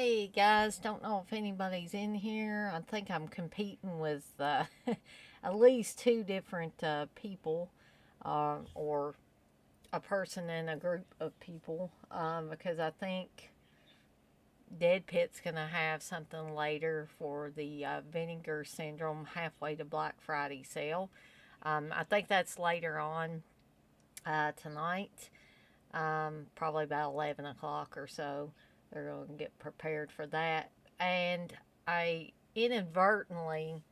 Hey guys, don't know if anybody's in here. I think I'm competing with at least two different people or a person and a group of people because I think Dead Pit's going to have something later for the Vinegar Syndrome halfway to Black Friday sale. I think that's later on tonight, probably about 11 o'clock or so. They're going to get prepared for that. And I inadvertently,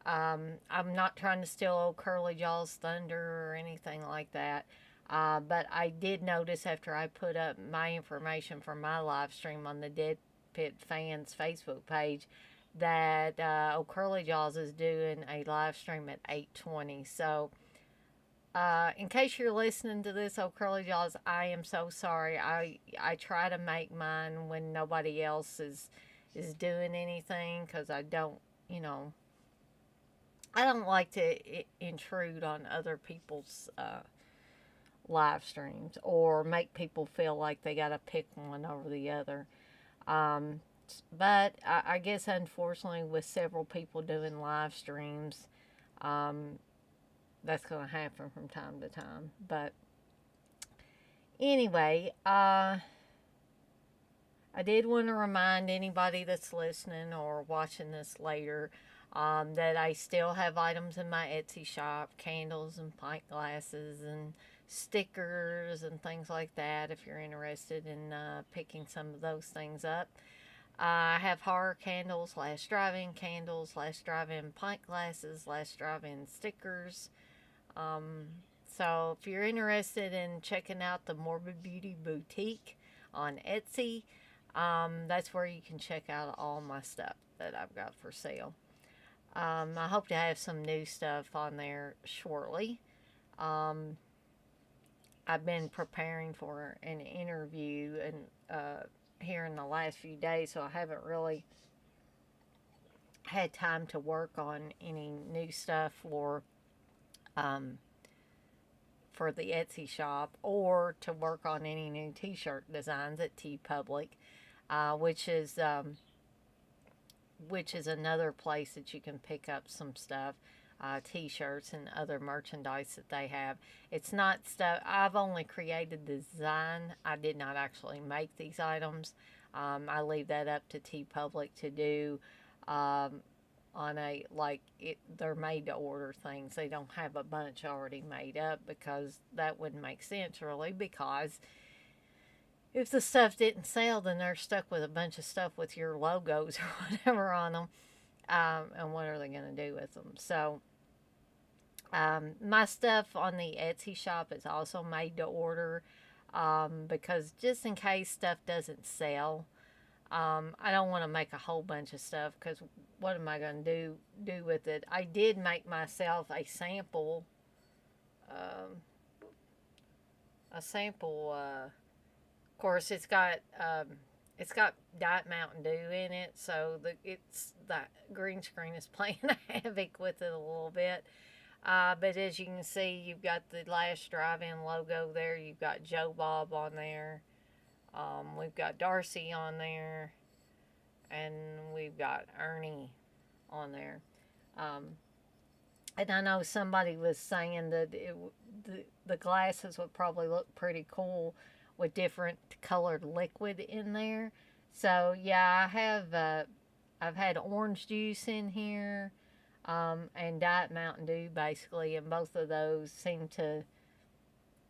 I'm not trying to steal old Curly Jaw's thunder or anything like that. But I did notice after I put up my information for my live stream on the Dead Pit Fans Facebook page that old Curly Jaws is doing a live stream at 8:20. So in case you're listening to this, oh Curly Jaws, I am so sorry. I try to make mine when nobody else is doing anything because I don't, you know, I don't like to intrude on other people's live streams or make people feel like they got to pick one over the other. Um, but I guess unfortunately, with several people doing live streams, um, that's going to happen from time to time. But anyway, I did want to remind anybody that's listening or watching this later that I still have items in my Etsy shop, candles and pint glasses and stickers and things like that if you're interested in picking some of those things up. I have horror candles, last drive-in candles, last drive-in pint glasses, last drive-in stickers. Um, so if you're interested in checking out the Morbid Beauty Boutique on Etsy, that's where you can check out all my stuff that I've got for sale. I hope to have some new stuff on there shortly. Um, I've been preparing for an interview and here in the last few days, so I haven't really had time to work on any new stuff um, for the Etsy shop or to work on any new T-shirt designs at T Public, uh, which is um, which is another place that you can pick up some stuff, T-shirts and other merchandise that they have. It's not stuff I've only created the design. I did not actually make these items. I leave that up to T Public to do. Um, on a like it they're made to order things. They don't have a bunch already made up because that wouldn't make sense really, because if the stuff didn't sell then they're stuck with a bunch of stuff with your logos or whatever on them. And what are they going to do with them? So my stuff on the Etsy shop is also made to order, because just in case stuff doesn't sell, I don't want to make a whole bunch of stuff because what am I going to do with it? I did make myself a sample, um, a sample. Of course, it's got Diet Mountain Dew in it, so it's that green screen is playing havoc with it a little bit. But as you can see, you've got the Last Drive-In logo there. You've got Joe Bob on there. We've got Darcy on there, and we've got Ernie on there. Um, and I know somebody was saying that the glasses would probably look pretty cool with different colored liquid in there. So yeah, I've had orange juice in here, and Diet Mountain Dew basically, and both of those seem to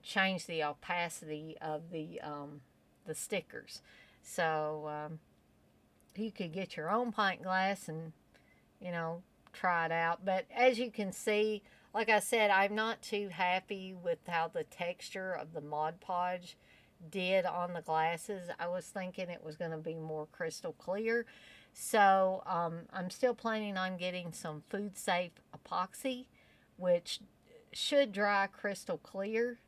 change the opacity of the stickers. So you could get your own pint glass and, you know, try it out. But as you can see, like I said, I'm not too happy with how the texture of the Mod Podge did on the glasses. I was thinking it was going to be more crystal clear. So I'm still planning on getting some food safe epoxy, which should dry crystal clear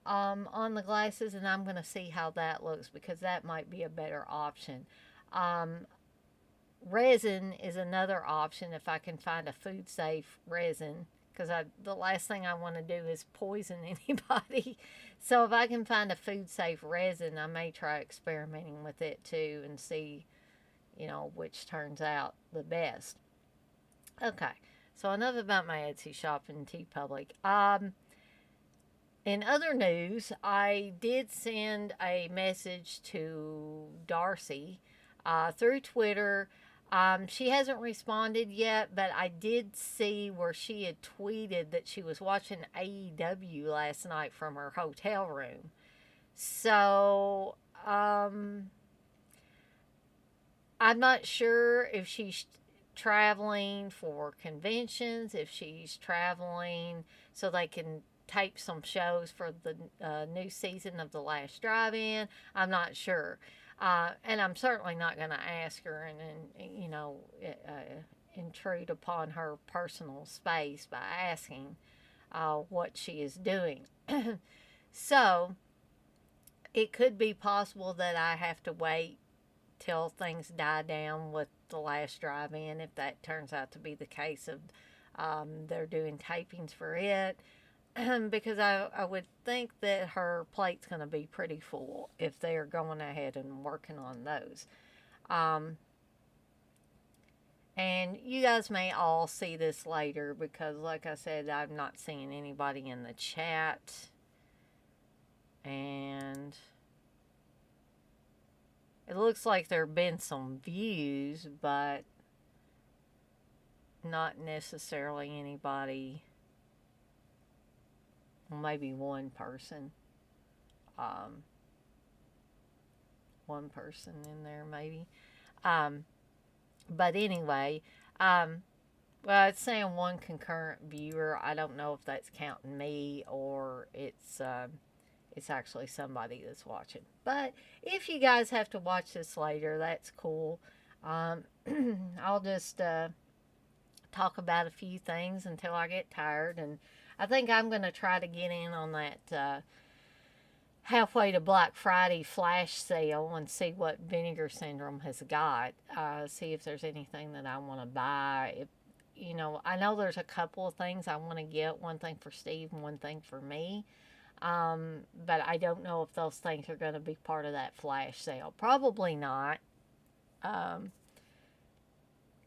on the glasses, and I'm going to see how that looks because that might be a better option. Um, Resin is another option if I can find a food safe resin, because the last thing I want to do is poison anybody. So if I can find a food safe resin, I may try experimenting with it too and see, which turns out the best. Okay, so enough about my Etsy shop and TeePublic. In other news, I did send a message to Darcy through Twitter. She hasn't responded yet, but I did see where she had tweeted that she was watching AEW last night from her hotel room. So, I'm not sure if she's traveling for conventions, if she's traveling so they can tape some shows for the new season of The Last Drive-In. I'm not sure. And I'm certainly not going to ask her intrude upon her personal space by asking what she is doing. So, it could be possible that I have to wait till things die down with The Last Drive-In, if that turns out to be the case of they're doing tapings for it. Because I would think that her plate's going to be pretty full if they're going ahead and working on those. And you guys may all see this later because, like I said, I'm not seeing anybody in the chat. And it looks like there have been some views, but not necessarily anybody. Well, maybe one person. One person in there, maybe. But anyway, well, it's saying one concurrent viewer. I don't know if that's counting me or it's actually somebody that's watching. But if you guys have to watch this later, that's cool. I'll just talk about a few things until I get tired. And I think I'm going to try to get in on that halfway to Black Friday flash sale and see what Vinegar Syndrome has got. See if there's anything that I want to buy. If, I know there's a couple of things I want to get. One thing for Steve and one thing for me. But I don't know if those things are going to be part of that flash sale. Probably not.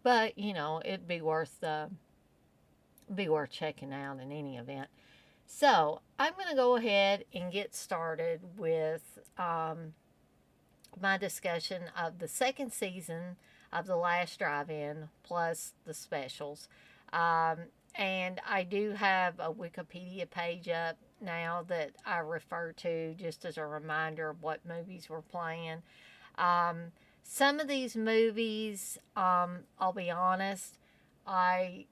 But, it'd be worth checking out in any event. So, I'm going to go ahead and get started with my discussion of the second season of The Last Drive-In plus the specials. And I do have a Wikipedia page up now that I refer to just as a reminder of what movies we're playing. Some of these movies, I'll be honest, I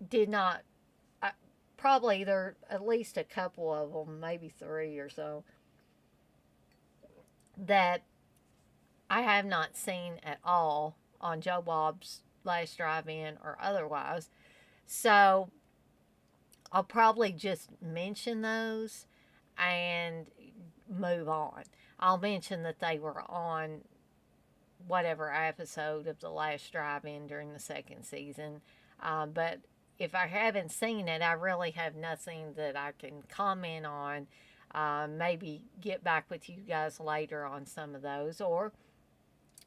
did not, probably there are at least a couple of them, maybe 3 or so, that I have not seen at all on Joe Bob's Last Drive-In or otherwise. So I'll probably just mention those and move on. I'll mention that they were on whatever episode of The Last Drive-In during the second season. But if I haven't seen it, I really have nothing that I can comment on. Maybe get back with you guys later on some of those. Or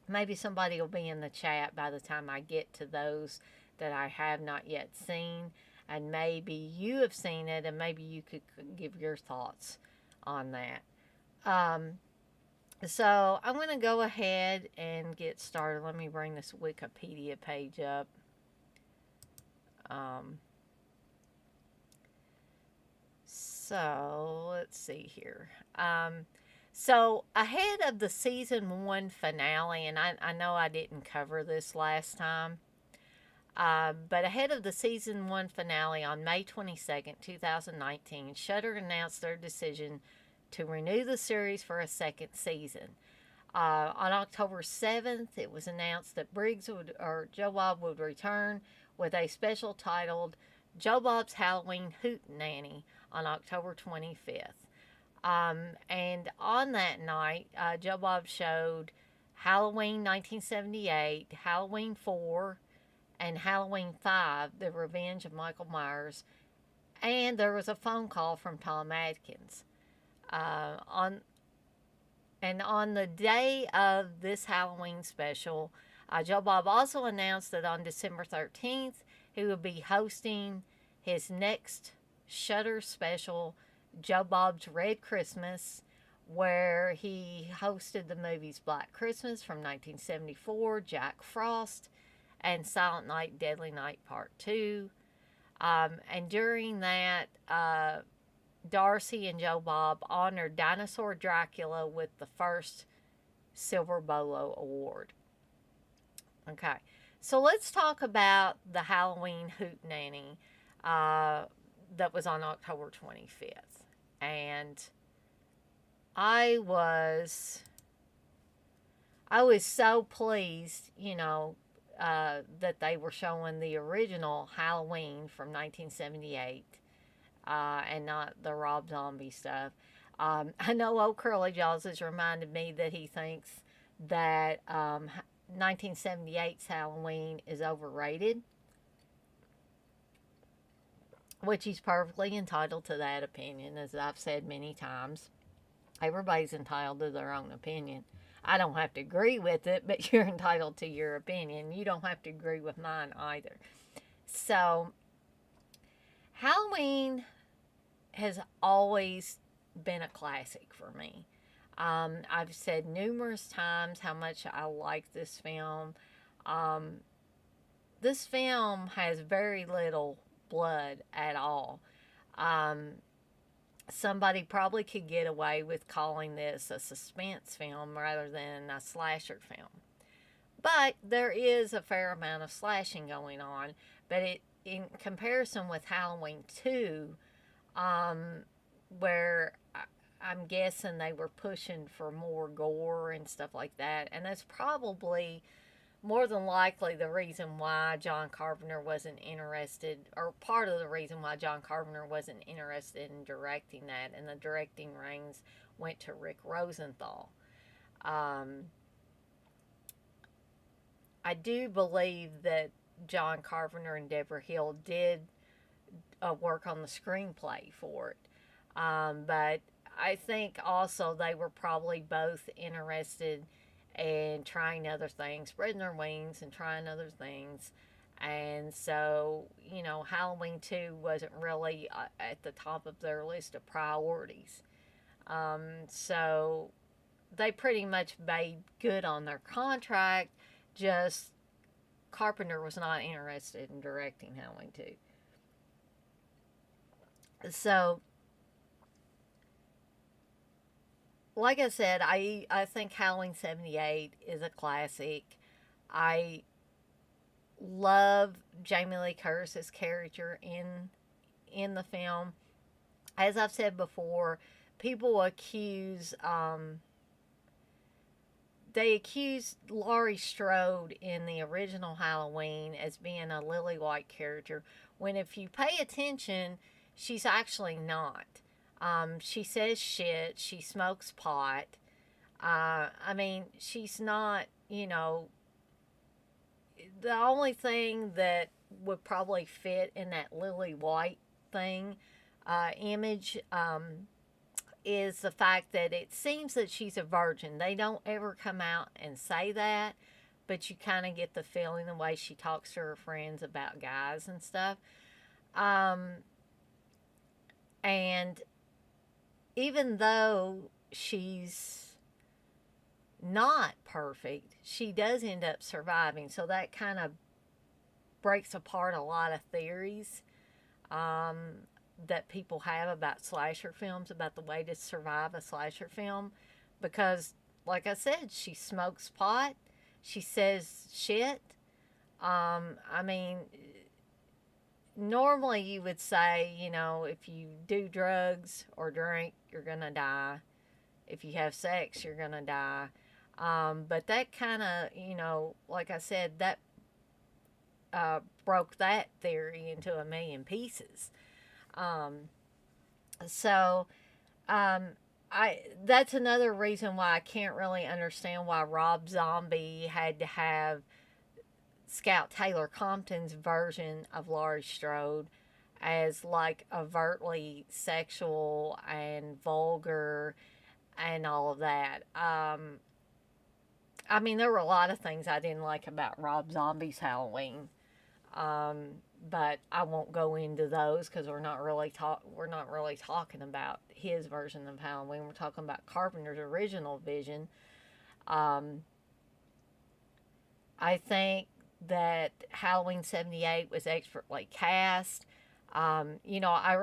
maybe somebody will be in the chat by the time I get to those that I have not yet seen. And maybe you have seen it and maybe you could give your thoughts on that. So I'm going to go ahead and get started. Let me bring this Wikipedia page up. So let's see here. So ahead of the season 1 finale, and I know I didn't cover this last time, but ahead of the season 1 finale on May 22nd, 2019, Shudder announced their decision to renew the series for a second season. On October 7th, it was announced that Joe Bob would return with a special titled Joe Bob's Halloween Hootenanny on October 25th. And on that night, Joe Bob showed Halloween 1978, Halloween 4, and Halloween 5, The Revenge of Michael Myers. And there was a phone call from Tom Atkins. On the day of this Halloween special, Joe Bob also announced that on December 13th, he would be hosting his next Shudder special, Joe Bob's Red Christmas, where he hosted the movies Black Christmas from 1974, Jack Frost, and Silent Night, Deadly Night Part 2. And during that, Darcy and Joe Bob honored Dinosaur Dracula with the first Silver Bolo Award. Okay, so let's talk about the Halloween Hootenanny that was on October 25th. And I was so pleased, that they were showing the original Halloween from 1978 and not the Rob Zombie stuff. I know old Curly Jaws has reminded me that he thinks that 1978's Halloween is overrated, which he's perfectly entitled to that opinion, as I've said many times. Everybody's entitled to their own opinion. I don't have to agree with it, but you're entitled to your opinion. You don't have to agree with mine either. So, Halloween has always been a classic for me. I've said numerous times how much I like this film. This film has very little blood at all. Somebody probably could get away with calling this a suspense film rather than a slasher film. But there is a fair amount of slashing going on. But in comparison with Halloween 2, where I'm guessing they were pushing for more gore and stuff like that. And that's probably more than likely the reason why John Carpenter wasn't interested, or part of the reason why John Carpenter wasn't interested in directing that, and the directing reins went to Rick Rosenthal. I do believe that John Carpenter and Deborah Hill did work on the screenplay for it, but I think also they were probably both interested and trying other things, spreading their wings and trying other things. And so, Halloween 2 wasn't really at the top of their list of priorities. So they pretty much made good on their contract, just Carpenter was not interested in directing Halloween 2. So, like I said, I think Halloween 78 is a classic. I love Jamie Lee Curtis's character in the film. As I've said before, people accuse they accuse Laurie Strode in the original Halloween as being a Lily White character, when if you pay attention, she's actually not. She says shit. She smokes pot. She's not, the only thing that would probably fit in that Lily White thing, image, is the fact that it seems that she's a virgin. They don't ever come out and say that, but you kind of get the feeling the way she talks to her friends about guys and stuff. And even though she's not perfect, she does end up surviving. So that kind of breaks apart a lot of theories that people have about slasher films, about the way to survive a slasher film. Because, like I said, she smokes pot. She says shit. Normally you would say, if you do drugs or drink, you're going to die. If you have sex, you're going to die. But that kind of, like I said, that broke that theory into a million pieces. That's another reason why I can't really understand why Rob Zombie had to have Scout Taylor Compton's version of Laurie Strode as like overtly sexual and vulgar and all of that. I mean, there were a lot of things I didn't like about Rob Zombie's Halloween. Um, but I won't go into those because we're not really talking about his version of Halloween. We're talking about Carpenter's original vision. Um, I think that Halloween '78 was expertly cast. I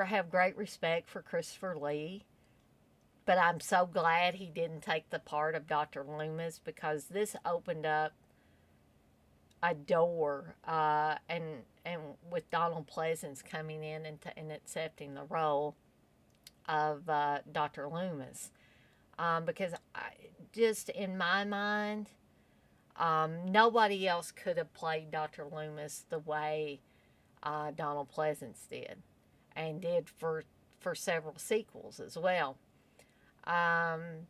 have great respect for Christopher Lee, but I'm so glad he didn't take the part of Dr. Loomis because this opened up a door, and with Donald Pleasance coming in and accepting the role of Dr. Loomis, because just in my mind, nobody else could have played Dr. Loomis the way Donald Pleasance did, and did for several sequels as well. Um,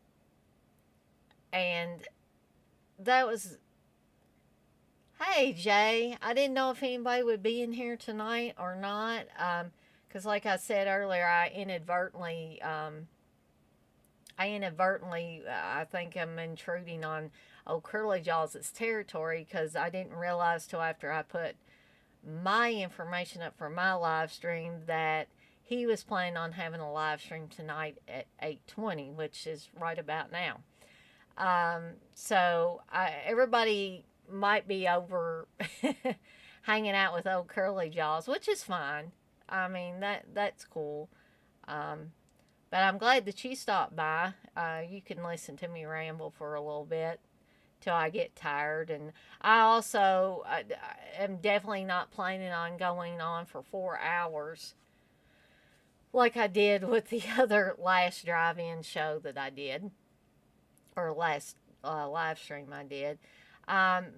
and that was Hey Jay, I didn't know if anybody would be in here tonight or not. Because like I said earlier, I think I'm intruding on old Curly Jaws' territory because I didn't realize till after I put my information up for my live stream that he was planning on having a live stream tonight at 8:20, which is right about now. Everybody might be over hanging out with old Curly Jaws, which is fine. I mean that's cool. Um, but I'm glad that you stopped by. You can listen to me ramble for a little bit till I get tired. And I am definitely not planning on going on for 4 hours like I did with the other last drive-in show that I did, or last live stream I did.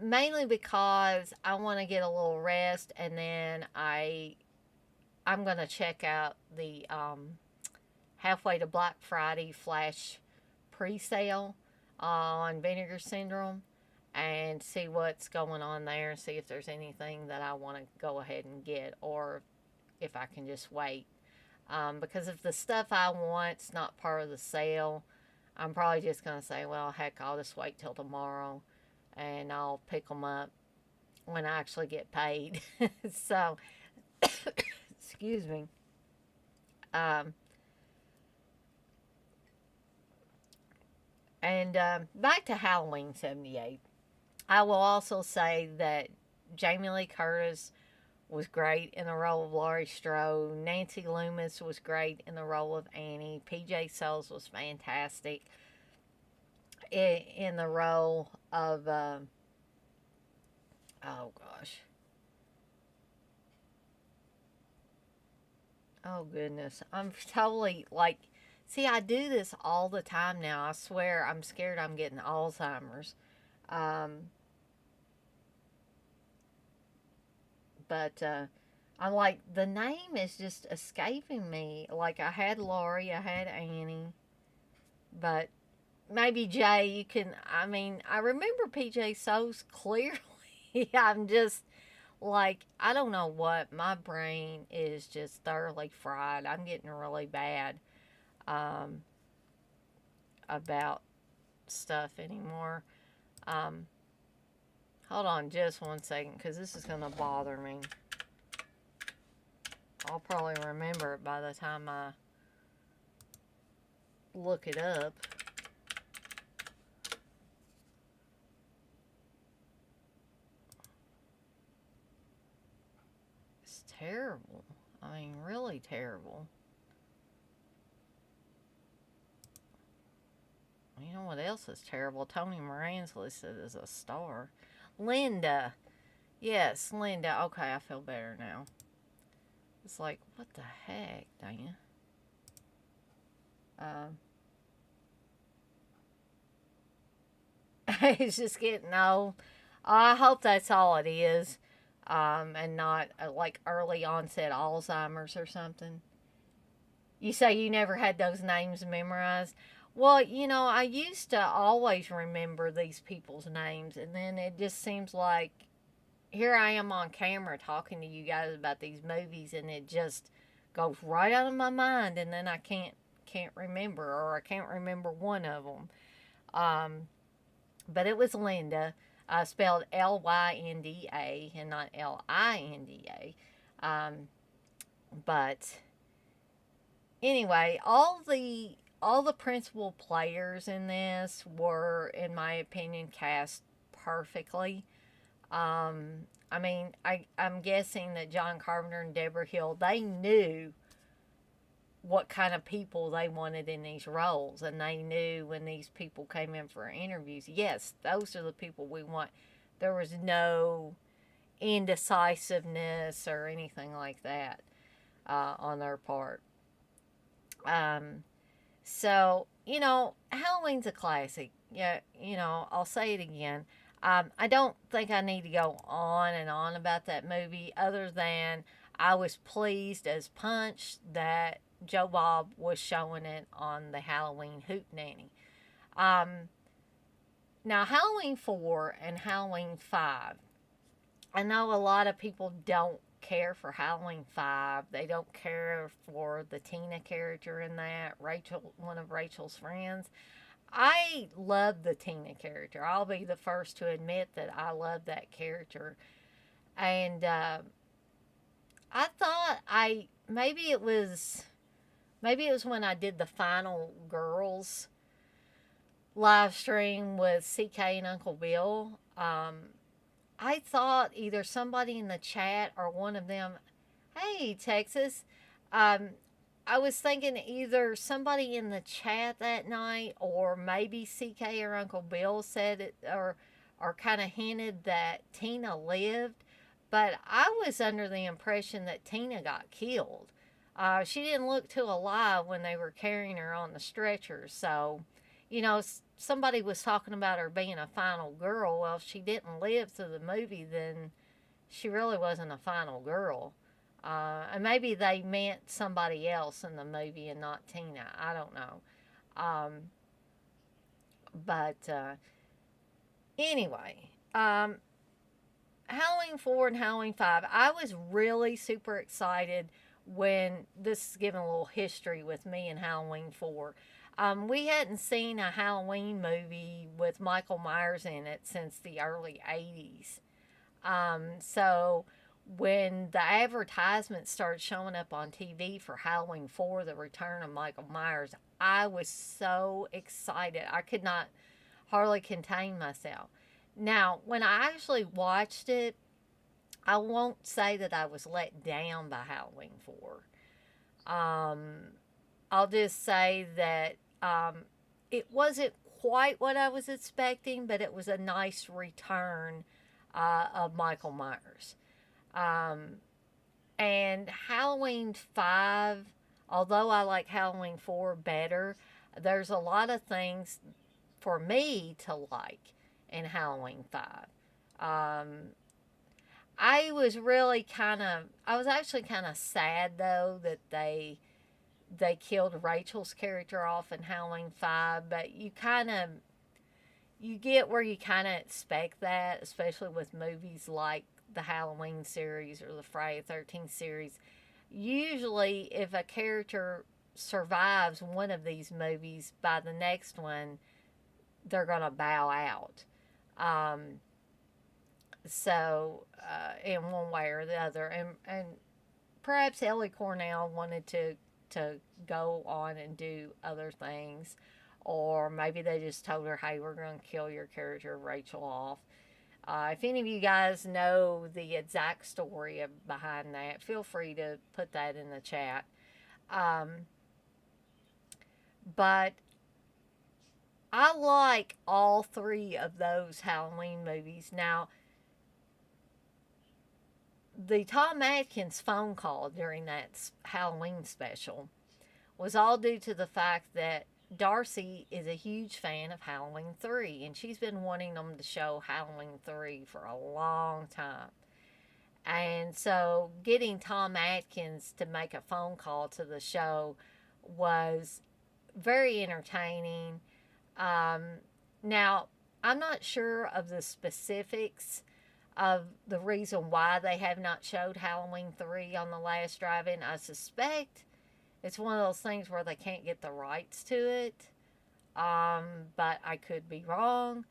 Mainly because I want to get a little rest, and then I'm gonna check out the halfway to Black Friday flash pre-sale on Vinegar Syndrome, and see what's going on there, and see if there's anything that I want to go ahead and get, or if I can just wait. Because if the stuff I want's not part of the sale, I'm probably just gonna say, well, heck, I'll just wait till tomorrow, and I'll pick them up when I actually get paid. So, excuse me. Um, and back to Halloween '78. I will also say that Jamie Lee Curtis was great in the role of Laurie Strode. Nancy Loomis was great in the role of Annie. PJ Soles was fantastic in the role of, oh gosh. Oh goodness. I'm totally like, see, I do this all the time now. I swear I'm scared I'm getting Alzheimer's. Um, but I'm like, the name is just escaping me. Like, I had Laurie, I had Annie, but maybe Jay, you can. I mean, I remember PJ so clearly. I'm just like, I don't know what. My brain is just thoroughly fried. I'm getting really bad um, about stuff anymore. Um, Hold on just one second because this is going to bother me. I'll probably remember it by the time I look it up. It's terrible. I mean, really terrible. You know what else is terrible? Tony Moran's listed as a star. Linda. Yes, Linda. Okay, I feel better now. It's like, what the heck, dang it. It's just getting old. I hope that's all it is. And not like early onset Alzheimer's or something. You say you never had those names memorized? Well, I used to always remember these people's names, and then it just seems like here I am on camera talking to you guys about these movies, and it just goes right out of my mind, and then I can't remember, or I can't remember one of them. Um, but it was Linda, spelled Lynda and not Linda. But anyway, all the principal players in this were, in my opinion, cast perfectly. I mean, I'm guessing that John Carpenter and Deborah Hill, they knew what kind of people they wanted in these roles, and they knew when these people came in for interviews, yes, those are the people we want. There was no indecisiveness or anything like that on their part. Um, so, Halloween's a classic. Yeah, I'll say it again. I don't think I need to go on and on about that movie other than I was pleased as punch that Joe Bob was showing it on the Halloween Hootenanny. Um, Now, Halloween 4 and Halloween 5, I know a lot of people don't care for Halloween 5. They don't care for the Tina character in that, Rachel, one of Rachel's friends. I love the Tina character. I'll be the first to admit that I love that character. And I thought maybe it was when I did the Final Girls live stream with CK and Uncle Bill. I thought either somebody in the chat or one of them, hey, Texas. Um, I was thinking either somebody in the chat that night or maybe CK or Uncle Bill said it or kind of hinted that Tina lived. But I was under the impression that Tina got killed. She didn't look too alive when they were carrying her on the stretcher. So, somebody was talking about her being a final girl. Well, if she didn't live through the movie, then she really wasn't a final girl. And maybe they meant somebody else in the movie and not Tina. I don't know. Um, but anyway, Halloween 4 and Halloween 5, I was really super excited when this is giving a little history with me and Halloween 4. We hadn't seen a Halloween movie with Michael Myers in it since the early 80s. So when the advertisements started showing up on TV for Halloween 4, the return of Michael Myers, I was so excited. I could not hardly contain myself. Now, when I actually watched it, I won't say that I was let down by Halloween 4. I'll just say that it wasn't quite what I was expecting, but it was a nice return of Michael Myers. Um, and Halloween 5, although I like Halloween 4 better, there's a lot of things for me to like in Halloween 5. Um, I was actually kind of sad though that they killed Rachel's character off in Halloween 5, but you get where you kind of expect that, especially with movies like the Halloween series or the Friday the 13th series. Usually, if a character survives one of these movies, by the next one, they're going to bow out. Um, in one way or the other. And perhaps Ellie Cornell wanted to go on and do other things. Or maybe they just told her, hey, we're going to kill your character, Rachel, off. If any of you guys know the exact story behind that, feel free to put that in the chat. But I like all three of those Halloween movies. Now, the Tom Atkins phone call during that Halloween special was all due to the fact that Darcy is a huge fan of Halloween 3, and she's been wanting them to show Halloween 3 for a long time. And so getting Tom Atkins to make a phone call to the show was very entertaining. Now, I'm not sure of the specifics of the reason why they have not showed Halloween 3 on the last drive-in. I suspect it's one of those things where they can't get the rights to it, but I could be wrong.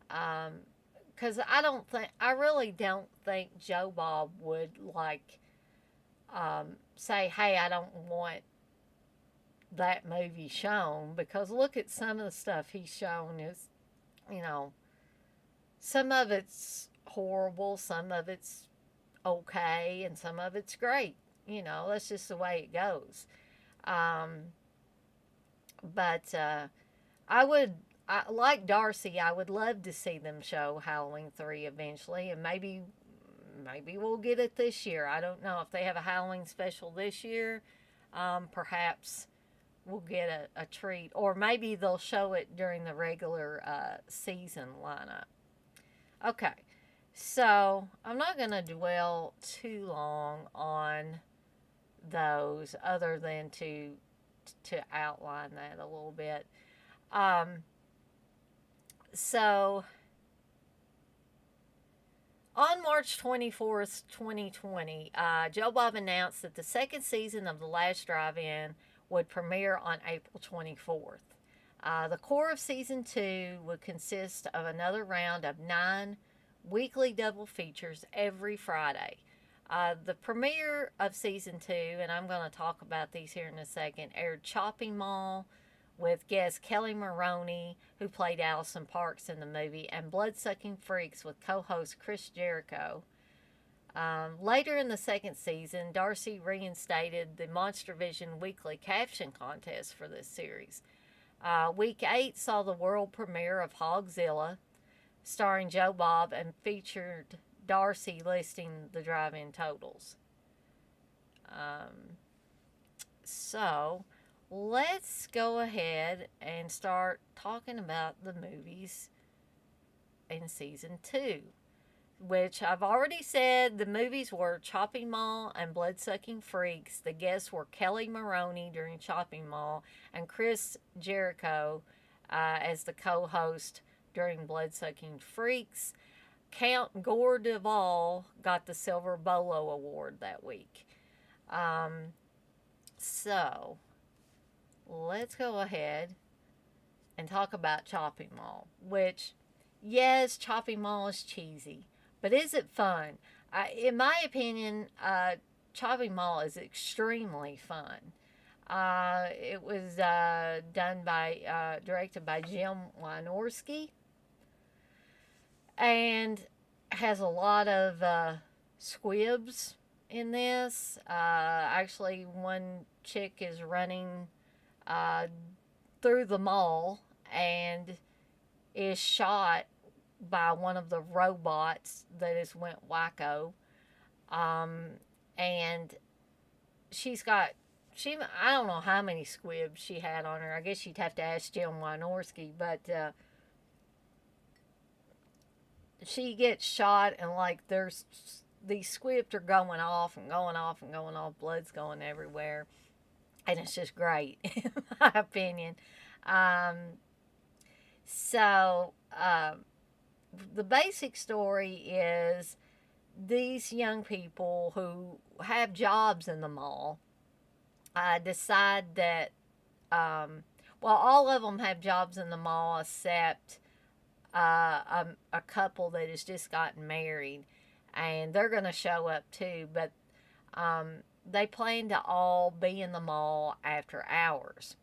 Because I really don't think Joe Bob would like say, hey, I don't want that movie shown, because look at some of the stuff he's shown is, you know, some of it's horrible, some of it's okay, and some of it's great. That's just the way it goes. Um, but I would, like Darcy, I would love to see them show Halloween 3 eventually, and maybe we'll get it this year. I don't know if they have a Halloween special this year. Perhaps we'll get a treat, or maybe they'll show it during the regular season lineup. Okay, so I'm not going to dwell too long on those, other than to outline that a little bit. Um, so on March 24th, 2020, Joe Bob announced that the second season of The Last Drive-In would premiere on April 24th. The core of season 2 would consist of another round of 9 weekly double features every Friday. The premiere of season 2, and I'm going to talk about these here in a second, aired Chopping Mall with guest Kelly Maroney, who played Allison Parks in the movie, and Bloodsucking Freaks with co-host Chris Jericho. Later in the second season, Darcy reinstated the Monster Vision weekly caption contest for this series. Week 8 saw the world premiere of Hogzilla, starring Joe Bob, and featured Darcy listing the drive-in totals. So, let's go ahead and start talking about the movies in season 2, which I've already said the movies were Chopping Mall and Bloodsucking Freaks. The guests were Kelly Maroney during Chopping Mall and Chris Jericho as the co-host during Bloodsucking Freaks. Count Gore Duvall got the Silver Bolo Award that week. So, let's go ahead and talk about Chopping Mall, which, yes, Chopping Mall is cheesy, but is it fun? In my opinion, Chopping Mall is extremely fun. It was directed by Jim Wynorski, and has a lot of squibs in this. Actually, one chick is running through the mall and is shot by one of the robots that has went wacko. And I don't know how many squibs she had on her. I guess you'd have to ask Jim Wynorski, but she gets shot, and like these squibs are going off and going off and going off. Blood's going everywhere, and it's just great, in my opinion. Um, so the basic story is these young people who have jobs in the mall decide that, all of them have jobs in the mall except a couple that has just gotten married, and they're going to show up too, but they plan to all be in the mall after hours.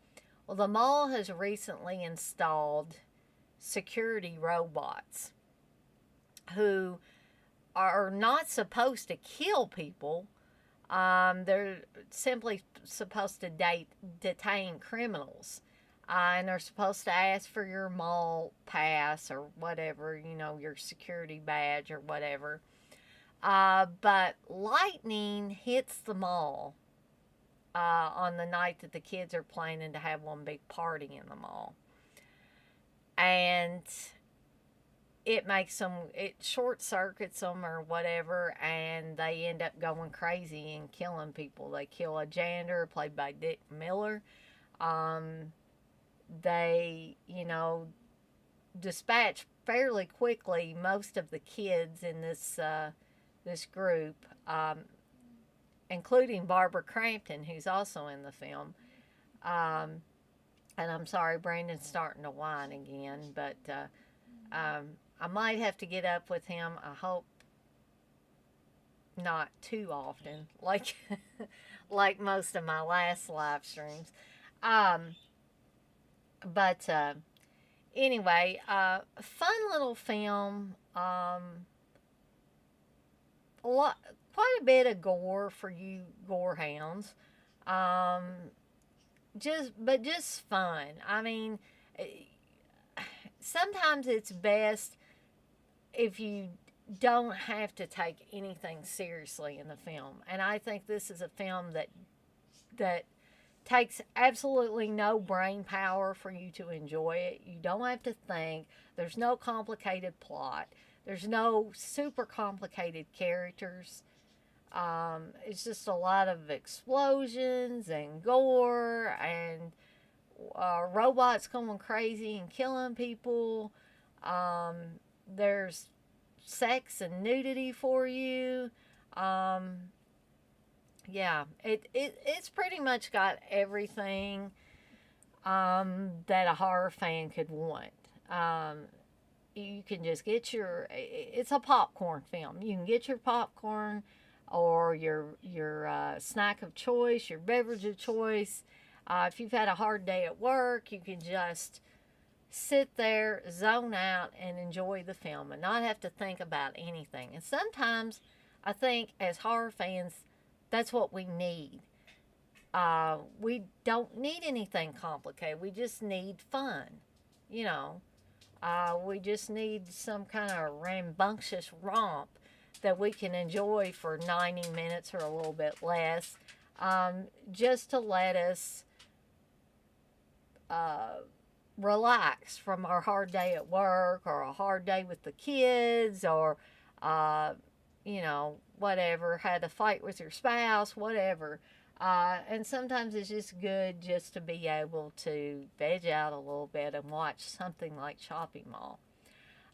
Well, the mall has recently installed security robots who are not supposed to kill people. They're simply supposed to detain criminals. And they're supposed to ask for your mall pass or whatever, your security badge or whatever. But lightning hits the mall on the night that the kids are planning to have one big party in the mall. And it short circuits them or whatever, and they end up going crazy and killing people. They kill a janitor played by Dick Miller. They, dispatch fairly quickly most of the kids in this group, including Barbara Crampton, who's also in the film. And I'm sorry, Brandon's starting to whine again, but I might have to get up with him. I hope not too often, like like most of my last live streams. Um, but anyway, fun little film. A lot, quite a bit of gore for you gore hounds. Um, just fun. I mean, eh, sometimes it's best if you don't have to take anything seriously in the film. And I think this is a film that takes absolutely no brain power for you to enjoy it. You don't have to think. There's no complicated plot. There's no super complicated characters. It's just a lot of explosions and gore and robots going crazy and killing people. Um, there's sex and nudity for you. Um, yeah, it's pretty much got everything that a horror fan could want. You can just get it's a popcorn film. You can get your popcorn or your snack of choice, your beverage of choice. If you've had a hard day at work, you can just sit there, zone out, and enjoy the film and not have to think about anything. And sometimes I think as horror fans, that's what we need. We don't need anything complicated. We just need fun. You know, we just need some kind of rambunctious romp that we can enjoy for 90 minutes or a little bit less, just to let us uh, relax from our hard day at work or a hard day with the kids or, uh, whatever, had a fight with your spouse, whatever. And sometimes it's just good just to be able to veg out a little bit and watch something like Chopping Mall.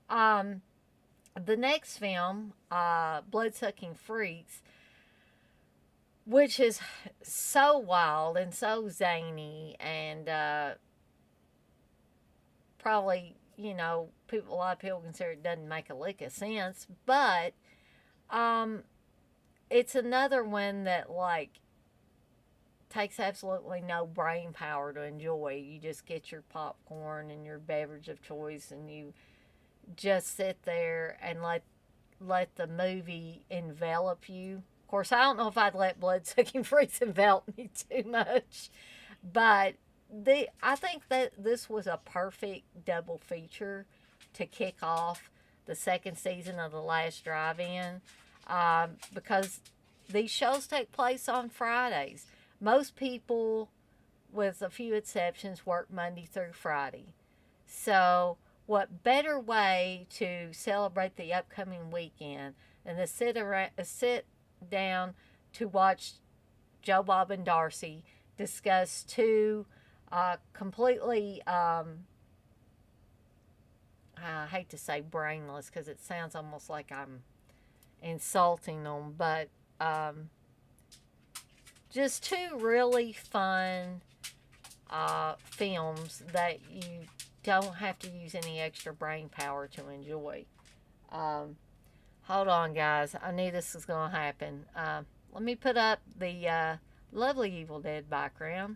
Um, the next film, Bloodsucking Freaks, which is so wild and so zany and probably, a lot of people consider it doesn't make a lick of sense, but um, it's another one that, like, takes absolutely no brain power to enjoy. You just get your popcorn and your beverage of choice and you just sit there and let the movie envelop you. Of course, I don't know if I'd let Bloodsucking Freaks envelop me too much, but I think that this was a perfect double feature to kick off the second season of The Last Drive-In, because these shows take place on Fridays. Most people, with a few exceptions, work Monday through Friday. So, what better way to celebrate the upcoming weekend than to sit down to watch Joe Bob and Darcy discuss two completely, I hate to say brainless because it sounds almost like I'm insulting them, but just two really fun films that you don't have to use any extra brain power to enjoy. Um, Hold on, guys. I knew this was going to happen. Let me put up the lovely Evil Dead background.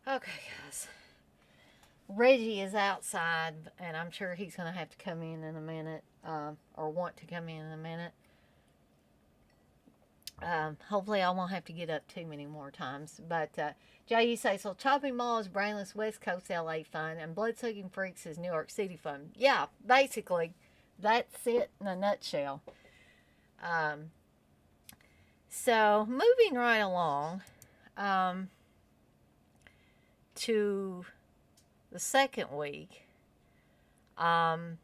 Okay, guys. Reggie is outside, and I'm sure he's going to have to come in a minute, or want to come in a minute. Hopefully, I won't have to get up too many more times. But Jay, you say, so Chopping Mall is brainless West Coast LA fun, and Bloodsucking Freaks is New York City fun. Yeah, basically, that's it in a nutshell. Um, so, moving right along um, to the second week. Um,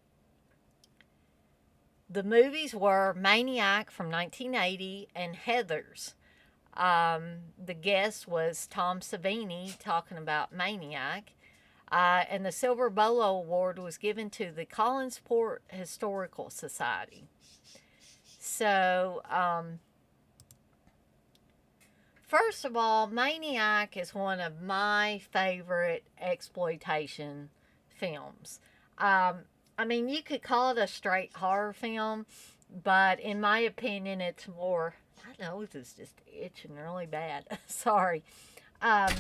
the movies were Maniac from 1980 and Heathers. The guest was Tom Savini talking about Maniac. And the Silver Bolo Award was given to the Collinsport Historical Society. So, first of all, Maniac is one of my favorite exploitation films. I mean, you could call it a straight horror film, but in my opinion, it's more. My nose is just itching really bad. Sorry. Um,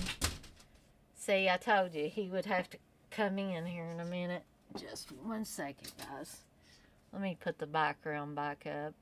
See, I told you he would have to come in here in a minute. Just 1 second, guys. Let me put the background back up.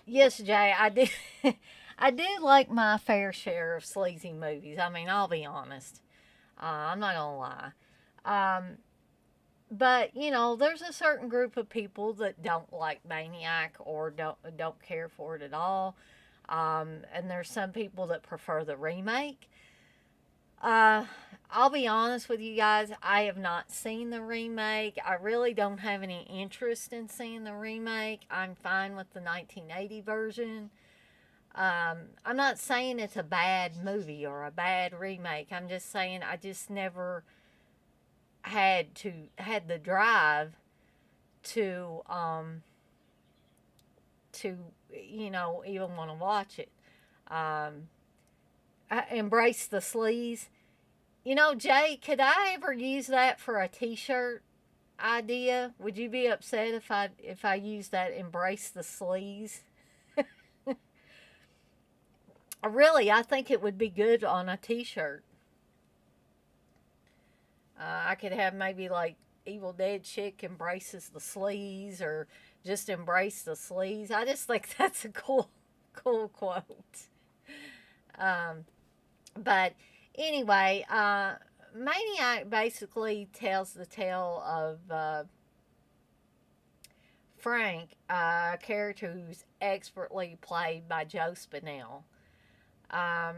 Yes, Jay, I do. I do like my fair share of sleazy movies. I mean, I'll be honest. I'm not gonna lie. Um, but there's a certain group of people that don't like Maniac or don't care for it at all. And there's some people that prefer the remake. Uh, I'll be honest with you guys. I have not seen the remake. I really don't have any interest in seeing the remake. I'm fine with the 1980 version. I'm not saying it's a bad movie or a bad remake. I'm just saying I just never had the drive to to even want to watch it. Um, I embrace the sleaze. Jay, could I ever use that for a T-shirt idea? Would you be upset if I used that embrace the sleaze? Really, I think it would be good on a T-shirt. I could have maybe like Evil Dead chick embraces the sleaze, or just embrace the sleaze. I just think that's a cool quote. Um, but anyway, Maniac basically tells the tale of Frank, a character who's expertly played by Joe Spinell. Um,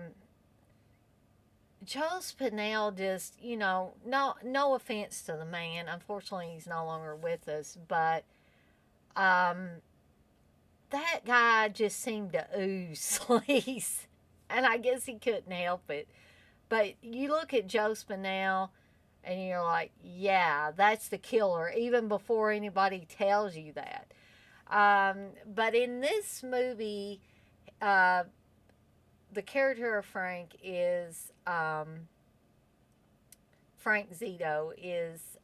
Joe Spinell just, no offense to the man. Unfortunately, he's no longer with us, but um, that guy just seemed to ooze sleaze, and I guess he couldn't help it. But you look at Joe Spinell, and you're like, yeah, that's the killer, even before anybody tells you that. But in this movie, uh, the character of Frank Zito is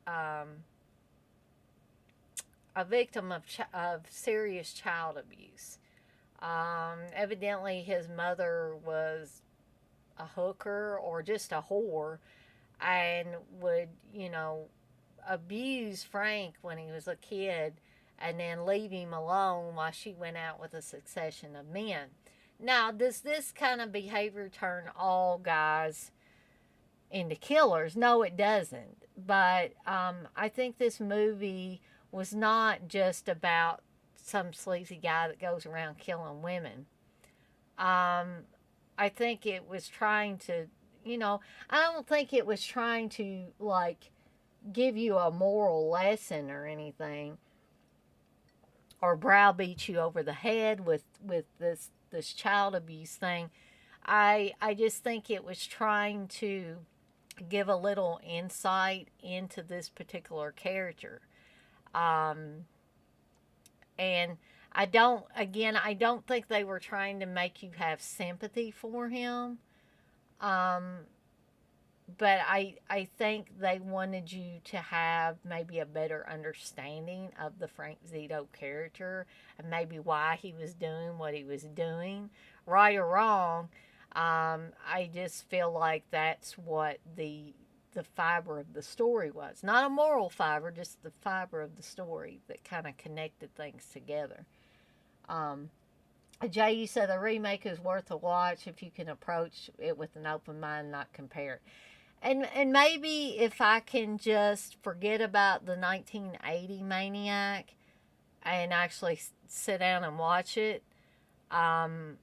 a victim of serious child abuse. Evidently, his mother was a hooker or just a whore. and would, abuse Frank when he was a kid and then leave him alone while she went out with a succession of men. Now, does this kind of behavior turn all guys into killers? No, it doesn't. But I think this movie was not just about some sleazy guy that goes around killing women. I think it was trying to, I don't think it was trying to, like, give you a moral lesson or anything, or browbeat you over the head with this child abuse thing. I just think it was trying to give a little insight into this particular character. Um, and I don't think they were trying to make you have sympathy for him. Um, but I think they wanted you to have maybe a better understanding of the Frank Zito character and maybe why he was doing what he was doing, right or wrong. I just feel like that's what the fiber of the story was. Not a moral fiber, just the fiber of the story that kind of connected things together. Um, Jay, you said a remake is worth a watch if you can approach it with an open mind, not compare it. And maybe if I can just forget about the 1980 Maniac and actually sit down and watch it, um,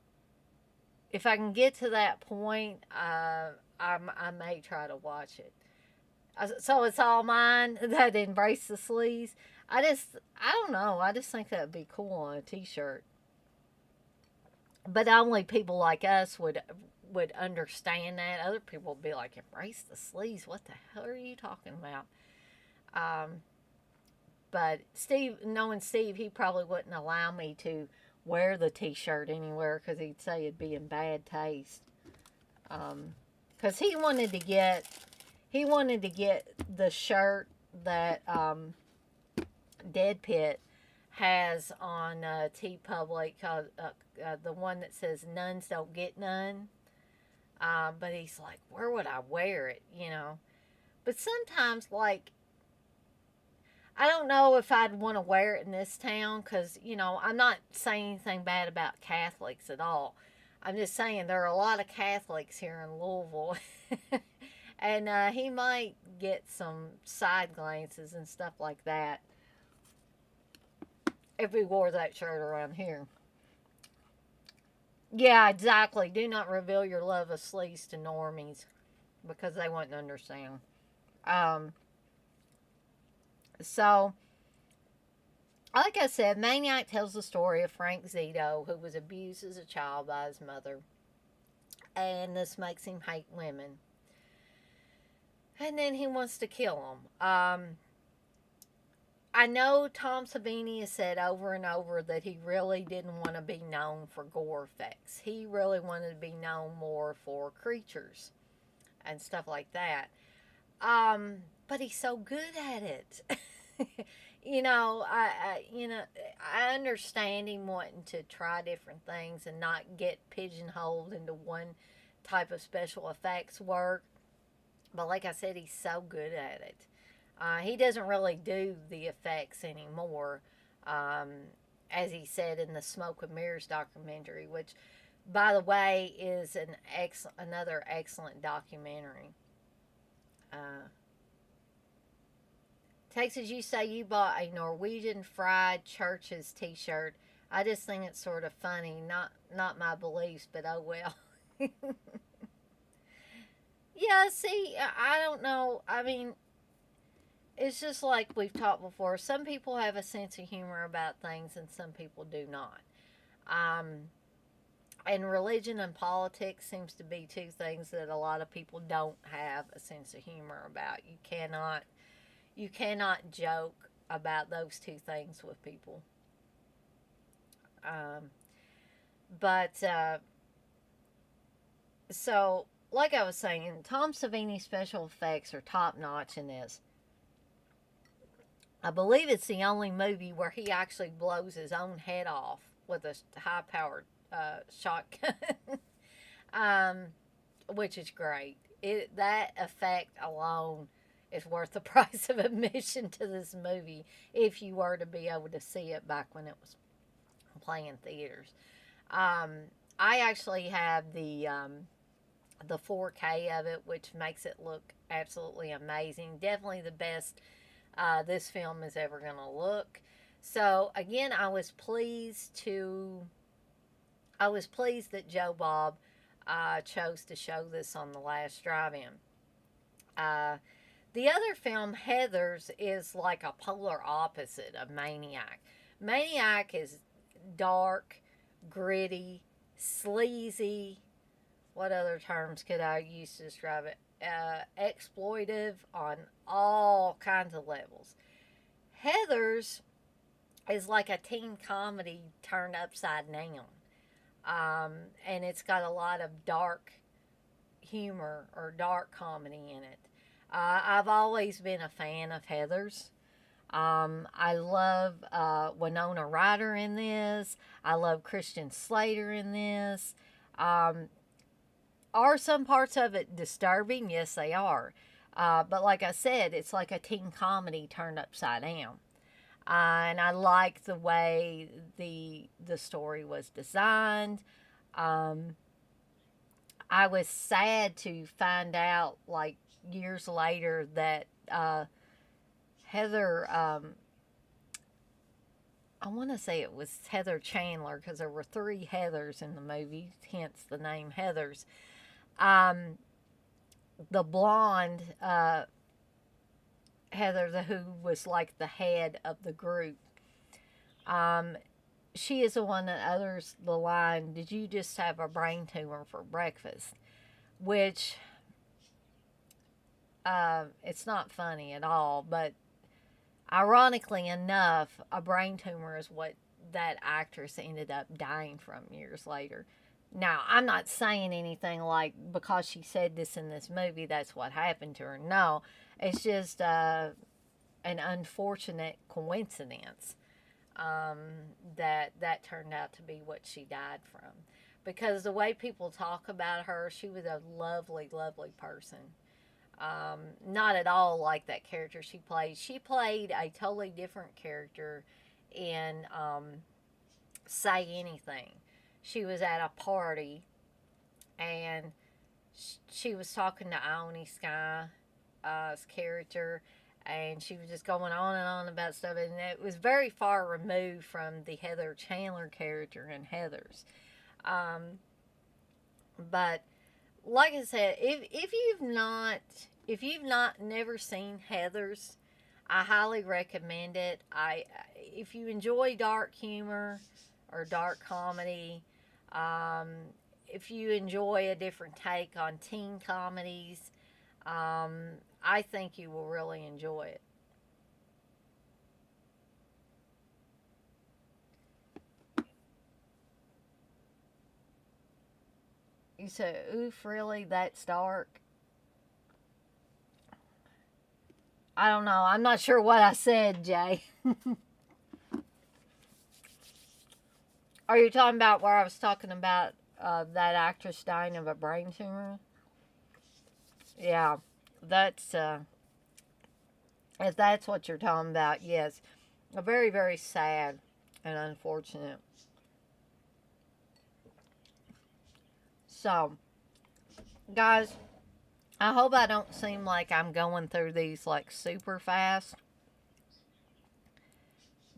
if I can get to that point, I may try to watch it. So it's all mine that embrace the sleaze. I don't know. I just think that would be cool on a T-shirt. But only people like us would understand that. Other people would be like, embrace the sleaze. What the hell are you talking about? Um, but Steve, knowing Steve, he probably wouldn't allow me to wear the T-shirt anywhere because he'd say it'd be in bad taste. Because he wanted to get the shirt that Dead Pit has on T Public, the one that says "Nuns don't get none." But he's like, where would I wear it? But sometimes, like, I don't know if I'd want to wear it in this town because, I'm not saying anything bad about Catholics at all. I'm just saying there are a lot of Catholics here in Louisville. And he might get some side glances and stuff like that if we wore that shirt around here. Yeah, exactly. Do not reveal your love of sleaze to normies because they wouldn't understand. Um, so, like I said, Maniac tells the story of Frank Zito, who was abused as a child by his mother, and this makes him hate women. And then he wants to kill them. I know Tom Savini has said over and over that he really didn't want to be known for gore effects. He really wanted to be known more for creatures and stuff like that. But he's so good at it. I understand him wanting to try different things and not get pigeonholed into one type of special effects work. But like I said, he's so good at it. He doesn't really do the effects anymore, as he said in the Smoke and Mirrors documentary, which, by the way, is another excellent documentary. Texas, you say you bought a Norwegian Fried Churches T-shirt. I just think it's sort of funny. Not my beliefs, but oh well. Yeah, see, I don't know. I mean, it's just like we've talked before. Some people have a sense of humor about things, and some people do not. Um, and religion and politics seems to be two things that a lot of people don't have a sense of humor about. You cannot joke about those two things with people. Um, but so, like I was saying, Tom Savini's special effects are top notch in this. I believe it's the only movie where he actually blows his own head off with a high powered shotgun, which is great. that effect alone is worth the price of admission to this movie if you were to be able to see it back when it was playing theaters. Um, I actually have the 4K of it, which makes it look absolutely amazing. Definitely the best this film is ever going to look. So again, I was pleased that Joe Bob chose to show this on the last drive-in. Uh, the other film, Heathers, is like a polar opposite of Maniac. Maniac is dark, gritty, sleazy. What other terms could I use to describe it? Exploitive on all kinds of levels. Heathers is like a teen comedy turned upside down. And it's got a lot of dark humor or dark comedy in it. I've always been a fan of Heathers. I love Winona Ryder in this. I love Christian Slater in this. Are some parts of it disturbing? Yes, they are. But like I said, it's like a teen comedy turned upside down. And I like the way the story was designed. Um, I was sad to find out, like years later, that Heather, I want to say it was Heather Chandler, because there were three Heathers in the movie, hence the name Heathers. Um, the blonde Heather, who was like the head of the group, um, she is the one that utters the line, "Did you just have a brain tumor for breakfast?" Which, it's not funny at all, but ironically enough, a brain tumor is what that actress ended up dying from years later. Now, I'm not saying anything like because she said this in this movie, that's what happened to her. No, it's just an unfortunate coincidence that turned out to be what she died from. Because the way people talk about her, she was a lovely, lovely person. Not at all like that character she played. She played a totally different character in Say Anything. She was at a party and she was talking to Ione Sky's character, and she was just going on and on about stuff, and it was very far removed from the Heather Chandler character in Heathers. Um, but like I said, if you've not never seen Heathers, I highly recommend it. If you enjoy dark humor or dark comedy, um, if you enjoy a different take on teen comedies, I think you will really enjoy it. You say, "Oof, really? That's dark." I don't know. I'm not sure what I said, Jay. Are you talking about where I was talking about that actress dying of a brain tumor? Yeah, that's if that's what you're talking about. Yes, a very very sad and unfortunate. So, guys, I hope I don't seem like I'm going through these like super fast.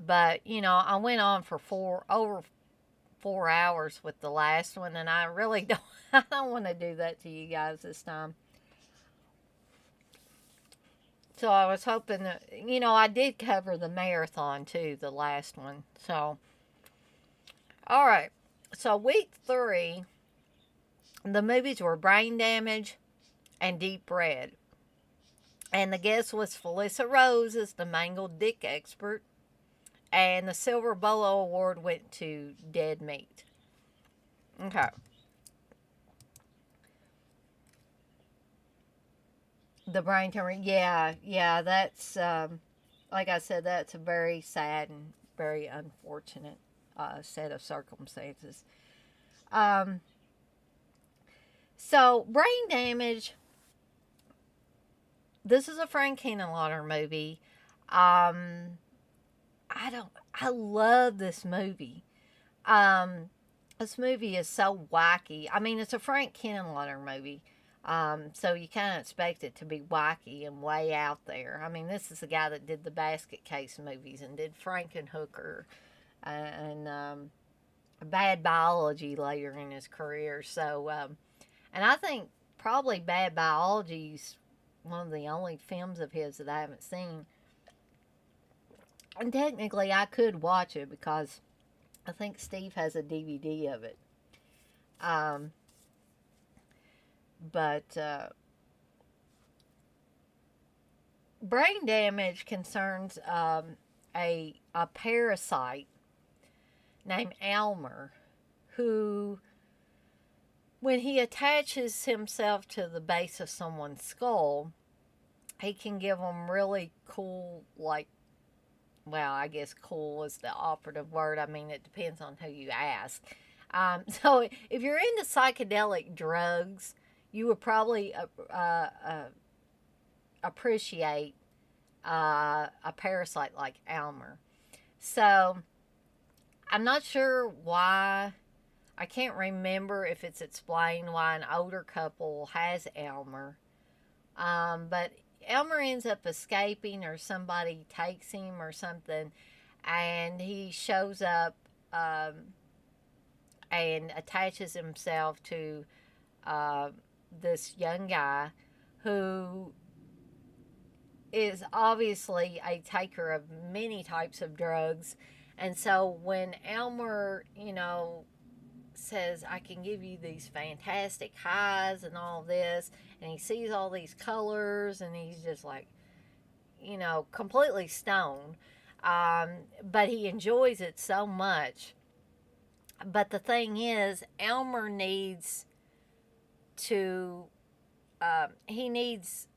But I went on for over 4 hours with the last one, and I really don't. I don't want to do that to you guys this time. So I was hoping that I did cover the marathon too, the last one. So all right. So week 3, the movies were Brain Damage and Deep Red. And the guest was Felissa Rose as the mangled dick expert. And the Silver Bolo Award went to Dead Meat. Okay. The brain tumor. Yeah, yeah, that's, like I said, that's a very sad and very unfortunate set of circumstances. Um, so, brain damage. this is a Frank Henenlotter movie. Um, I love this movie. Um, this movie is so wacky. I mean, it's a Frank Henenlotter movie. So you kind of expect it to be wacky and way out there. I mean, this is the guy that did the Basket Case movies and did Frankenhooker and Bad Biology later in his career. So, and I think probably Bad Biology's one of the only films of his that I haven't seen. And technically, I could watch it because I think Steve has a DVD of it. Um, but brain damage concerns a parasite named Elmer, who, when he attaches himself to the base of someone's skull, he can give them really cool, like, well, I guess cool is the operative word. I mean, it depends on who you ask. So if you're into psychedelic drugs, you would probably appreciate a parasite like Elmer. So I'm not sure why. I can't remember if it's explained why an older couple has Elmer. But Elmer ends up escaping, or somebody takes him or something, and he shows up and attaches himself to this young guy who is obviously a taker of many types of drugs. And so when Elmer, says, I can give you these fantastic highs and all this, and he sees all these colors, and he's just like, completely stoned. But he enjoys it so much. But the thing is, Elmer needs to, he needs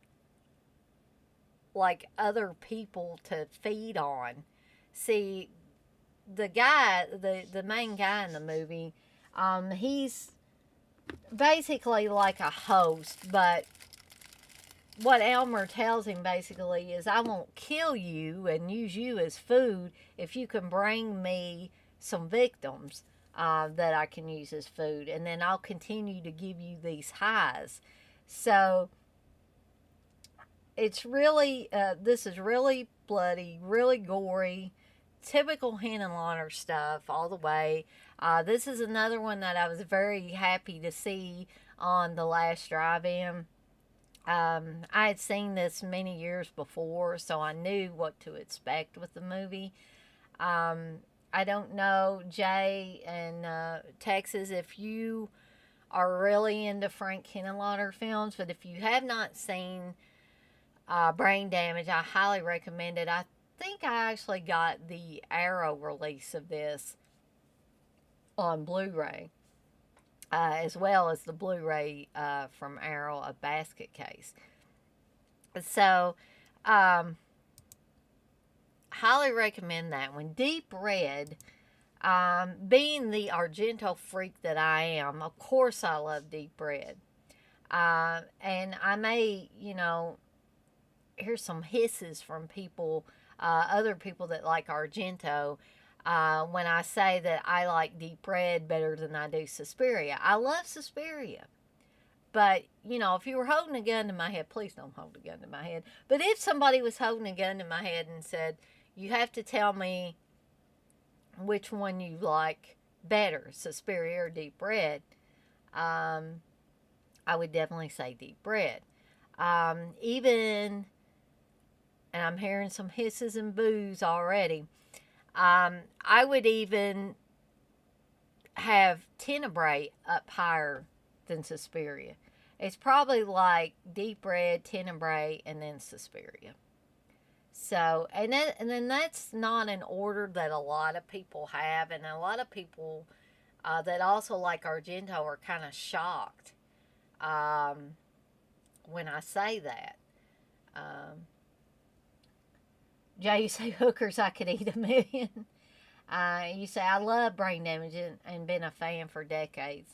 like other people to feed on. See, the guy, the main guy in the movie, he's basically like a host, but what Elmer tells him basically is, I won't kill you and use you as food if you can bring me some victims that I can use as food, and then I'll continue to give you these highs. So it's really, this is really bloody, really gory, typical Henenlotter stuff all the way. This is another one that I was very happy to see on the last drive-in. I had seen this many years before, so I knew what to expect with the movie. I don't know, Jay and Texas, if you are really into Frank Henenlotter films, but if you have not seen Brain Damage, I highly recommend it. I think I actually got the Arrow release of this on Blu-ray, as well as the Blu-ray from Arrow, a basket case. So, highly recommend that one. Deep Red, being the Argento freak that I am, of course I love Deep Red. And I may, hear some hisses from people, other people that like Argento, when I say that I like Deep Red better than I do Suspiria. I love Suspiria. But, if you were holding a gun to my head, please don't hold a gun to my head. But if somebody was holding a gun to my head and said, you have to tell me which one you like better, Suspiria or Deep Red, I would definitely say Deep Red. Even, and I'm hearing some hisses and boos already, I would even have Tenebrae up higher than Suspiria. It's probably like Deep Red, Tenebrae, and then Suspiria. So, and then that's not an order that a lot of people have, and a lot of people that also like Argento are kind of shocked when I say that. Jay, you say hookers, I could eat a million. You say, I love Brain Damage and been a fan for decades.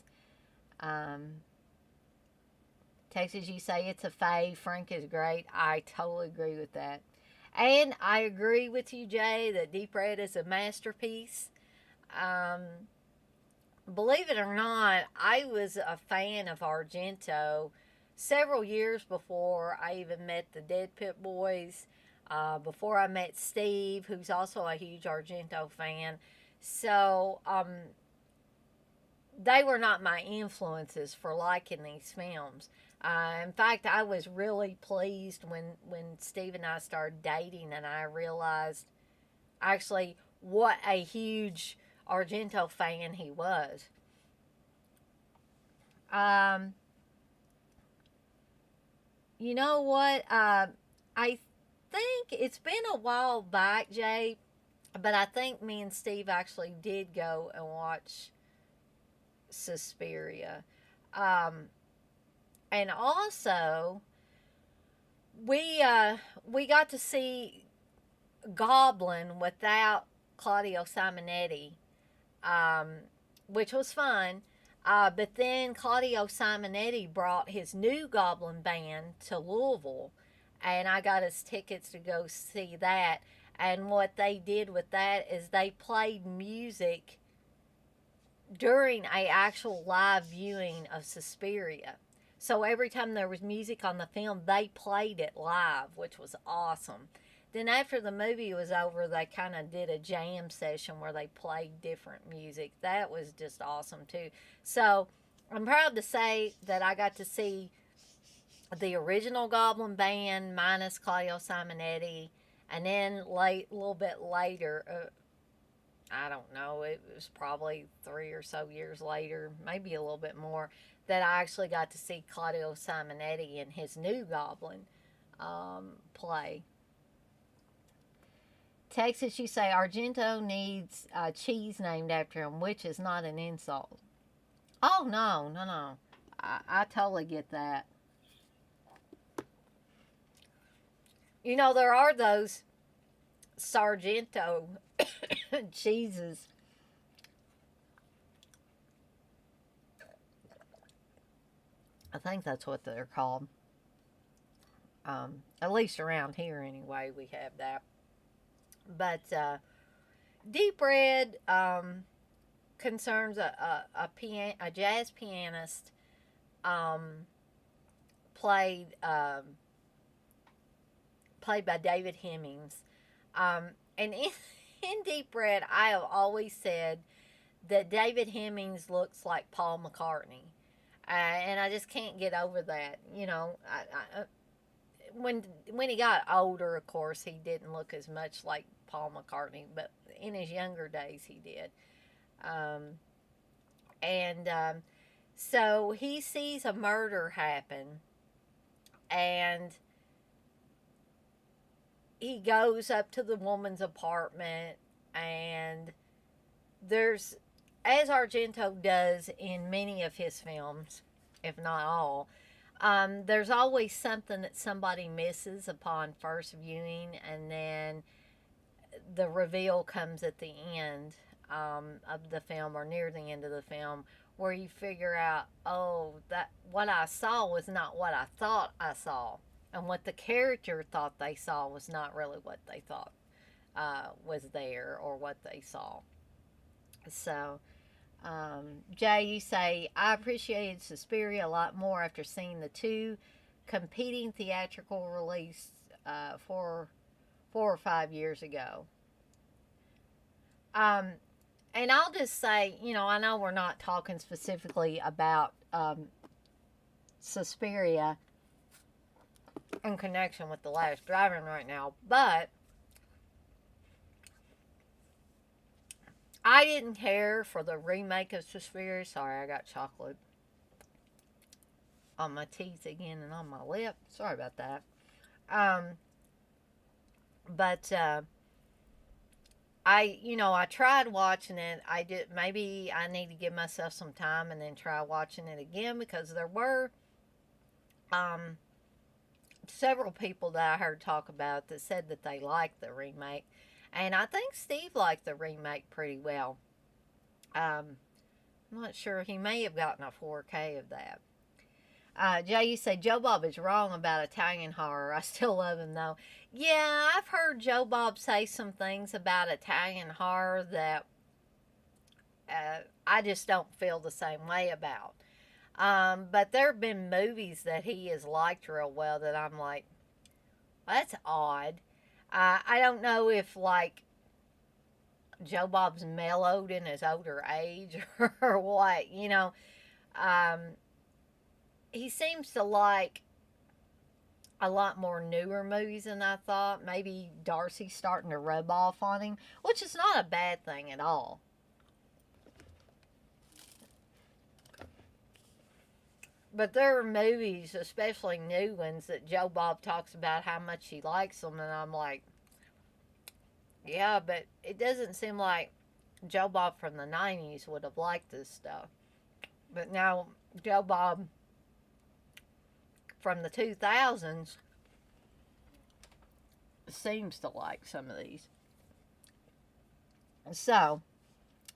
Texas, you say it's a fave. Frank is great. I totally agree with that. And I agree with you, Jay, that Deep Red is a masterpiece. Um, Believe it or not, I was a fan of Argento several years before I even met the Dead Pit Boys, before I met Steve, who's also a huge Argento fan. So, they were not my influences for liking these films. In fact, I was really pleased when Steve and I started dating, and I realized actually what a huge Argento fan he was. Um, you know what? I think it's been a while back, Jay, but I think me and Steve actually did go and watch Suspiria. Um, and also, we got to see Goblin without Claudio Simonetti, um, which was fun. But then Claudio Simonetti brought his new Goblin band to Louisville, and I got us tickets to go see that. And what they did with that is they played music during a actual live viewing of Suspiria. So every time there was music on the film, they played it live, which was awesome. Then after the movie was over, they kind of did a jam session where they played different music. That was just awesome too. So I'm proud to say that I got to see the original Goblin band minus Claudio Simonetti, and then a little bit later, I don't know, it was probably 3 or so years later, maybe a little bit more, that I actually got to see Claudio Simonetti and his new Goblin play. Texas, you say Argento needs cheese named after him, which is not an insult. Oh, no, no, no. I totally get that. You know, there are those Sargento cheeses. I think that's what they're called. At least around here, anyway, we have that. But Deep Red concerns a jazz pianist um, played played by David Hemmings. And in Deep Red, I have always said that David Hemmings looks like Paul McCartney. And I just can't get over that. You know, when he got older, of course, he didn't look as much like Paul McCartney, but in his younger days, he did. Um, and so he sees a murder happen, and he goes up to the woman's apartment, and there's, as Argento does in many of his films, if not all, there's always something that somebody misses upon first viewing, and then the reveal comes at the end of the film or near the end of the film, where you figure out, oh, that what I saw was not what I thought I saw, and what the character thought they saw was not really what they thought was there or what they saw. So, Jay, you say, I appreciated Suspiria a lot more after seeing the two competing theatrical release 4 or 5 years ago. Um, and I'll just say, you know, I know we're not talking specifically about Suspiria in connection with The Last Driving right now, but I didn't care for the remake of Suspiria. Sorry, I got chocolate on my teeth again and on my lip. Sorry about that. Um, but I tried watching it. I did. Maybe I need to give myself some time and then try watching it again, because there were um, several people that I heard talk about that said that they liked the remake, and I think Steve liked the remake pretty well. I'm not sure. He may have gotten a 4K of that. Jay, you say Joe Bob is wrong about Italian horror. I still love him though. Yeah, I've heard Joe Bob say some things about Italian horror that I just don't feel the same way about. But there have been movies that he has liked real well that I'm like, that's odd. I don't know if like Joe Bob's mellowed in his older age or what. Um, he seems to like a lot more newer movies than I thought. Maybe Darcy's starting to rub off on him, which is not a bad thing at all. But there are movies, especially new ones, that Joe Bob talks about how much he likes them, and I'm like, yeah, but it doesn't seem like Joe Bob from the 90s would have liked this stuff. But now, Joe Bob from the 2000s seems to like some of these. So,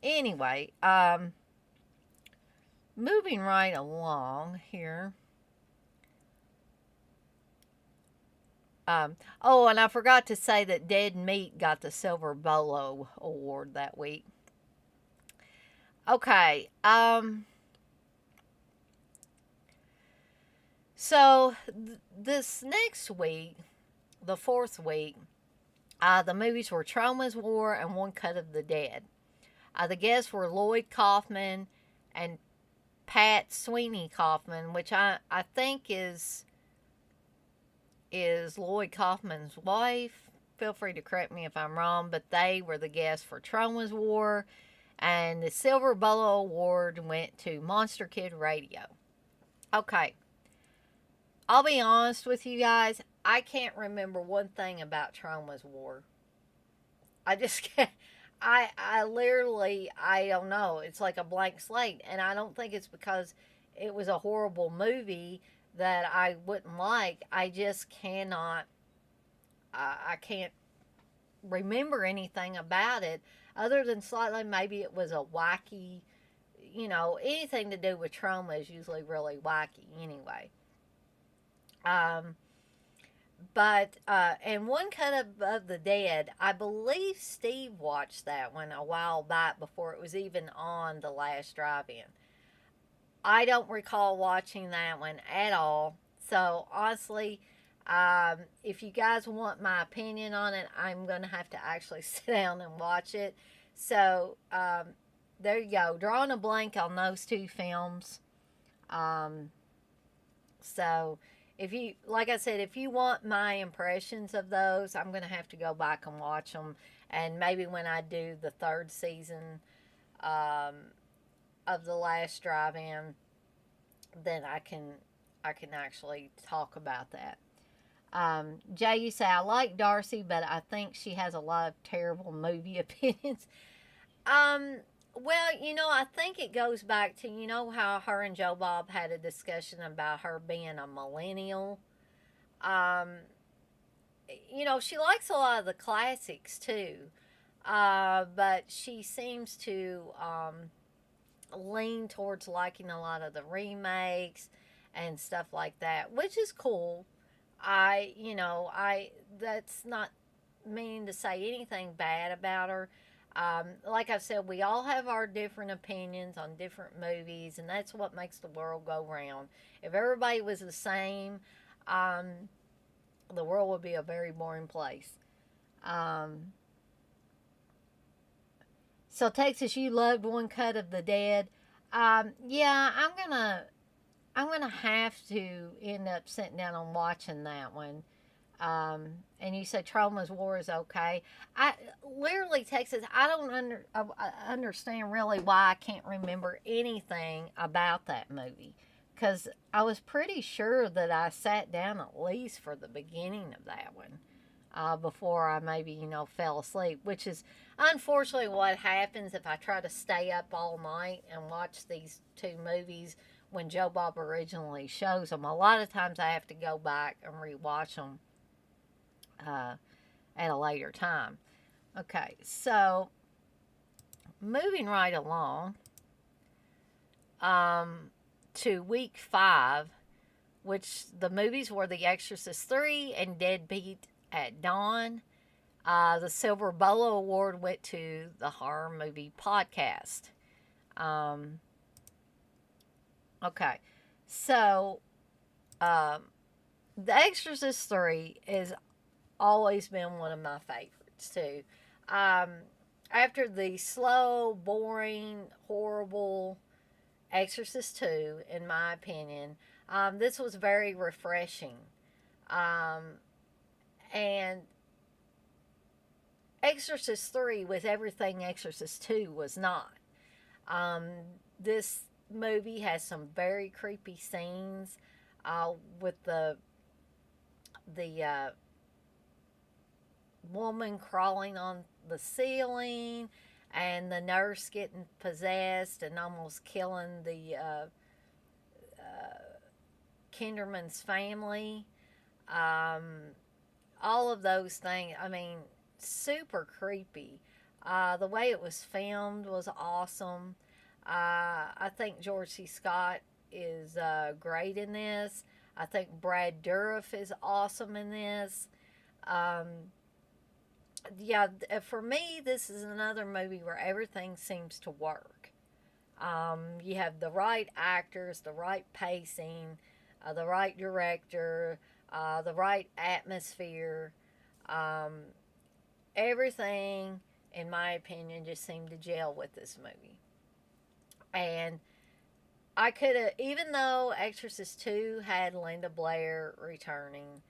anyway, moving right along here. Oh, and I forgot to say that Dead Meat got the Silver Bolo Award that week. Okay. So this next week, the fourth week, the movies were Trauma's War and One Cut of the Dead. The guests were Lloyd Kaufman and Pat Sweeney Kaufman, which I think is Lloyd Kaufman's wife. Feel free to correct me if I'm wrong, but they were the guests for Trauma's War, and the Silver Bolo Award went to Monster Kid Radio. Okay, I'll be honest with you guys. I can't remember one thing about Trauma's War. I just can't. I literally, I don't know. It's like a blank slate. And I don't think it's because it was a horrible movie that I wouldn't like. I just cannot, I can't remember anything about it other than slightly maybe it was a wacky, anything to do with trauma is usually really wacky anyway. Um, and One Cut of the Dead, I believe Steve watched that one a while back before it was even on the last drive-in. I don't recall watching that one at all. So honestly, if you guys want my opinion on it, I'm going to have to actually sit down and watch it. So there you go. Drawing a blank on those two films. So if you, like I said, if you want my impressions of those, I'm going to have to go back and watch them. And maybe when I do the third season of the last drive-in, then I can actually talk about that. Jay, you say I like Darcy, but I think she has a lot of terrible movie opinions. Well, I think it goes back to, how her and Joe Bob had a discussion about her being a millennial. Um, she likes a lot of the classics too. But she seems to lean towards liking a lot of the remakes and stuff like that, which is cool. That's not meaning to say anything bad about her. Like I said, we all have our different opinions on different movies, and that's what makes the world go round. If everybody was the same, the world would be a very boring place. Um, so, Texas, you loved One Cut of the Dead. Yeah, I'm gonna have to end up sitting down and watching that one. And you said Trauma's War is okay. I literally Texas. I don't understand really why I can't remember anything about that movie because I was pretty sure that I sat down at least for the beginning of that one before I maybe fell asleep, which is unfortunately what happens if I try to stay up all night and watch these two movies when Joe Bob originally shows them. A lot of times I have to go back and rewatch them uh, at a later time. Okay, so moving right along to week 5, which the movies were The Exorcist 3 and Deadbeat at Dawn. The Silver Bolo Award went to the Horror Movie Podcast. Um, okay, so um, The Exorcist 3 has always been one of my favorites, too. Um, After the slow, boring, horrible Exorcist 2, in my opinion, this was very refreshing. Um, and Exorcist 3, with everything Exorcist 2 was not. Um, this movie has some very creepy scenes with the woman crawling on the ceiling and the nurse getting possessed and almost killing the Kinderman's family. All of those things, I mean, super creepy. The way it was filmed was awesome. I think George C. Scott is great in this. I think Brad Dourif is awesome in this. Um, yeah, for me, this is another movie where everything seems to work. You have the right actors, the right pacing, the right director, the right atmosphere. Um, Everything, in my opinion, just seemed to gel with this movie. And I could have, even though Exorcist 2 had Linda Blair returning,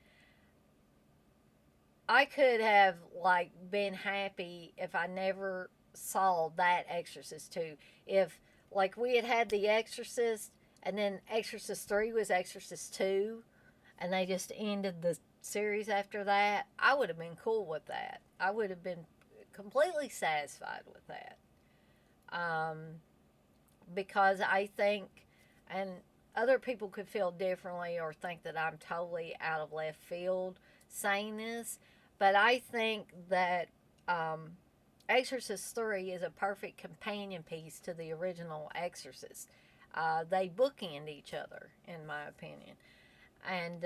I could have, like, been happy if I never saw that Exorcist 2. If, like, we had had The Exorcist, and then Exorcist 3 was Exorcist 2, and they just ended the series after that, I would have been cool with that. I would have been completely satisfied with that. Um, because I think, and other people could feel differently or think that I'm totally out of left field saying this, but I think that Exorcist 3 is a perfect companion piece to the original Exorcist. They bookend each other, in my opinion. And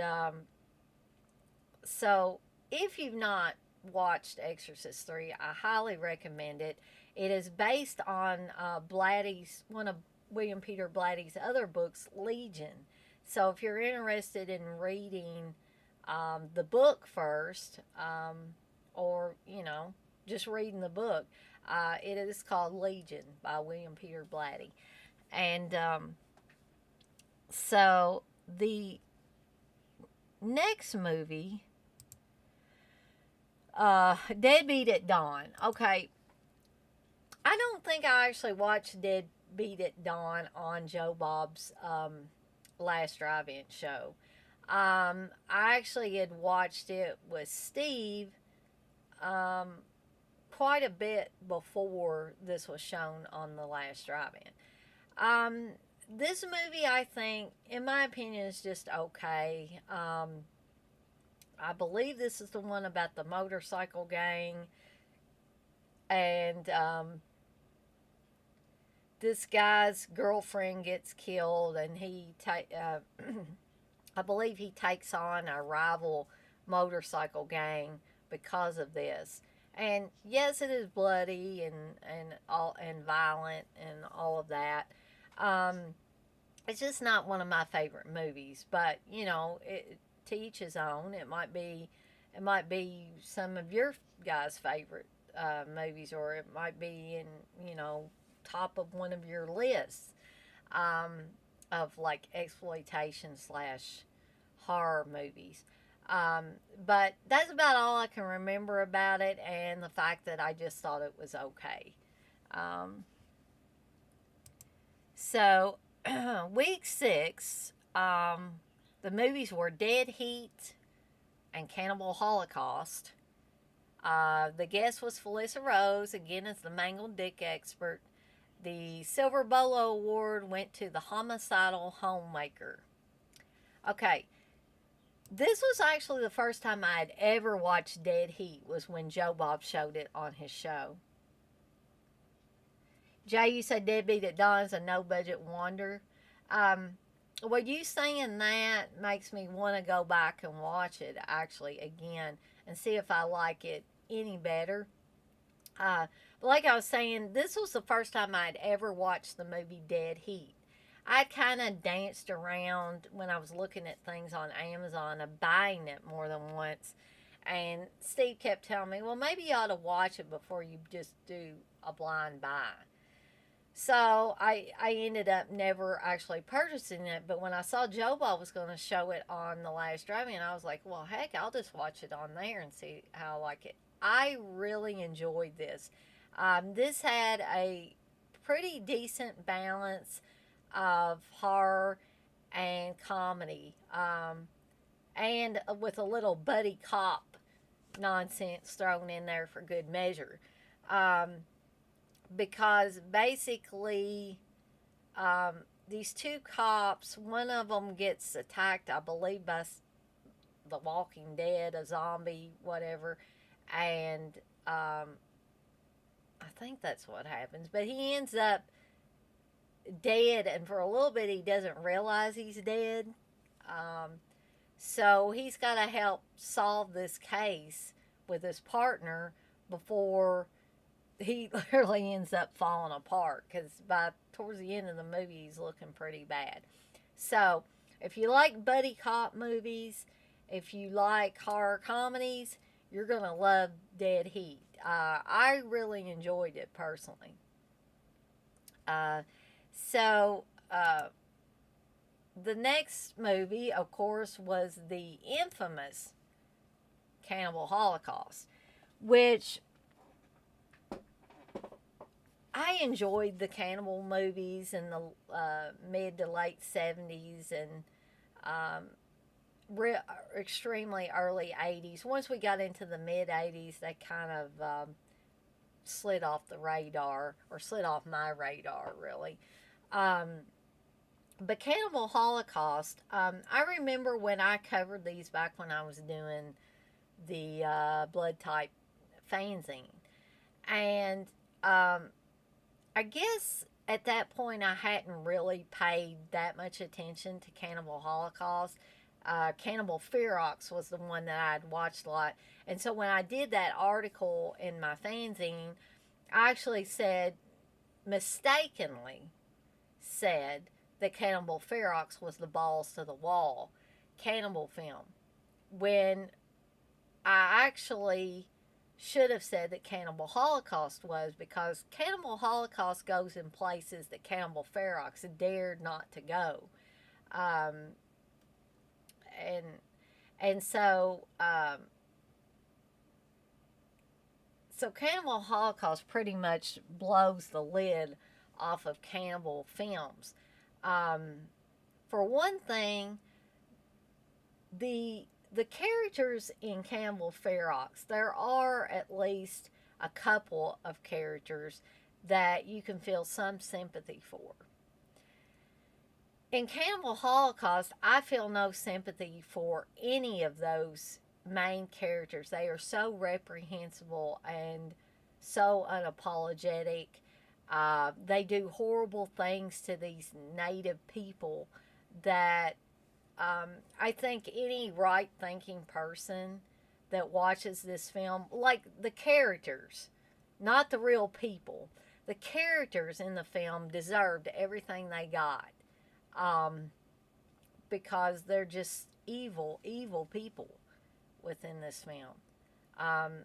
so, if you've not watched Exorcist 3, I highly recommend it. It is based on Blatty's, one of William Peter Blatty's other books, Legion. So, if you're interested in reading the book first, or, just reading the book, it is called Legion by William Peter Blatty. And so, the next movie, Deadbeat at Dawn. Okay, I don't think I actually watched Deadbeat at Dawn on Joe Bob's last drive-in show. I actually had watched it with Steve quite a bit before this was shown on the last drive-in. This movie, I think, in my opinion, is just okay. I believe this is the one about the motorcycle gang. And this guy's girlfriend gets killed, and I believe he takes on a rival motorcycle gang because of this. And yes, it is bloody and violent and all of that. It's just not one of my favorite movies, but to each his own. It might be some of your guys' favorite movies, or it might be in top of one of your lists of like exploitation / horror movies. But that's about all I can remember about it, and the fact that I just thought it was okay. So, week 6, the movies were Dead Heat and Cannibal Holocaust. The guest was Felissa Rose, again as the mangled dick expert. The Silver Bolo Award went to the homicidal homemaker. Okay, this was actually the first time I had ever watched Dead Heat, was when Joe Bob showed it on his show. Jay, you said Deadbeat at Dawn is a no-budget wonder. Well, you saying that makes me want to go back and watch it actually again and see if I like it any better. But like I was saying, this was the first time I'd ever watched the movie Dead Heat. I'd kind of danced around when I was looking at things on Amazon of buying it more than once. And Steve kept telling me, well, maybe you ought to watch it before you just do a blind buy. So I ended up never actually purchasing it. But when I saw Joe Bob was going to show it on the last drive-in, I was like, well, heck, I'll just watch it on there and see how I like it. I really enjoyed this. This had a pretty decent balance of horror and comedy, and with a little buddy cop nonsense thrown in there for good measure. Um, because basically, um, these two cops, one of them gets attacked, I believe, by the Walking Dead, a zombie, whatever, and I think that's what happens. But he ends up dead, and for a little bit, he doesn't realize he's dead. Um, so he's got to help solve this case with his partner before he literally ends up falling apart because by towards the end of the movie he's looking pretty bad. So if you like buddy cop movies, if you like horror comedies, you're gonna love Dead Heat. I really enjoyed it personally. uh, so the next movie, of course, was the infamous Cannibal Holocaust, which I enjoyed the cannibal movies in the mid to late 70s and um, re- extremely early 80s. Once we got into the mid 80s, they kind of slid off the radar, or slid off my radar, really. Um, but Cannibal Holocaust, I remember when I covered these back when I was doing the blood type fanzine. And I guess at that point I hadn't really paid that much attention to Cannibal Holocaust. Cannibal Ferox was the one that I had watched a lot. And so when I did that article in my fanzine, I actually said, mistakenly said, that Cannibal Ferox was the balls to the wall cannibal film. When I actually should have said that Cannibal Holocaust was, because Cannibal Holocaust goes in places that Cannibal Ferox dared not to go. Um, and and so Cannibal Holocaust pretty much blows the lid off of cannibal films. Um, for one thing, the characters in Cannibal Ferox, there are at least a couple of characters that you can feel some sympathy for. In Cannibal Holocaust, I feel no sympathy for any of those main characters. They are so reprehensible and so unapologetic. They do horrible things to these native people that I think any right thinking person that watches this film, like the characters, not the real people, the characters in the film deserved everything they got, um, because they're just evil, evil people within this film. Um,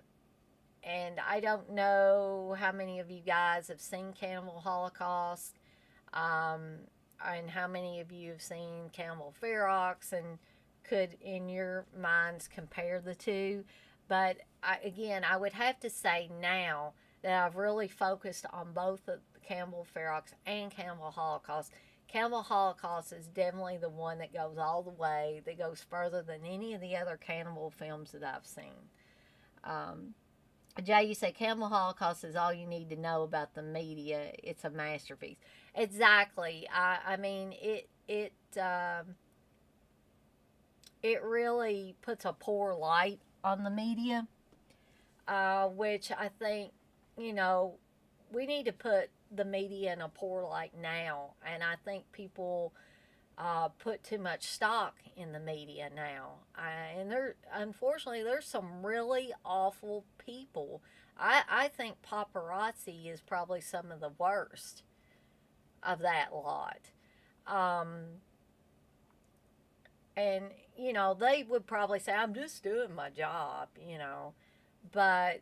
and I don't know how many of you guys have seen Cannibal Holocaust, um, and how many of you have seen Cannibal Ferox, and could, in your minds, compare the two. But again, I would have to say now that I've really focused on both the Cannibal Ferox and Cannibal Holocaust. Cannibal Holocaust is definitely the one that goes all the way, that goes further than any of the other cannibal films that I've seen. Um, Jay, you say Cannibal Holocaust is all you need to know about the media. It's a masterpiece. Exactly. I mean, it really puts a poor light on the media, which I think, you know, we need to put the media in a poor light now. And I think people put too much stock in the media now. And unfortunately, there's some really awful people. I think paparazzi is probably some of the worst of that lot. Um, and, they would probably say, I'm just doing my job. But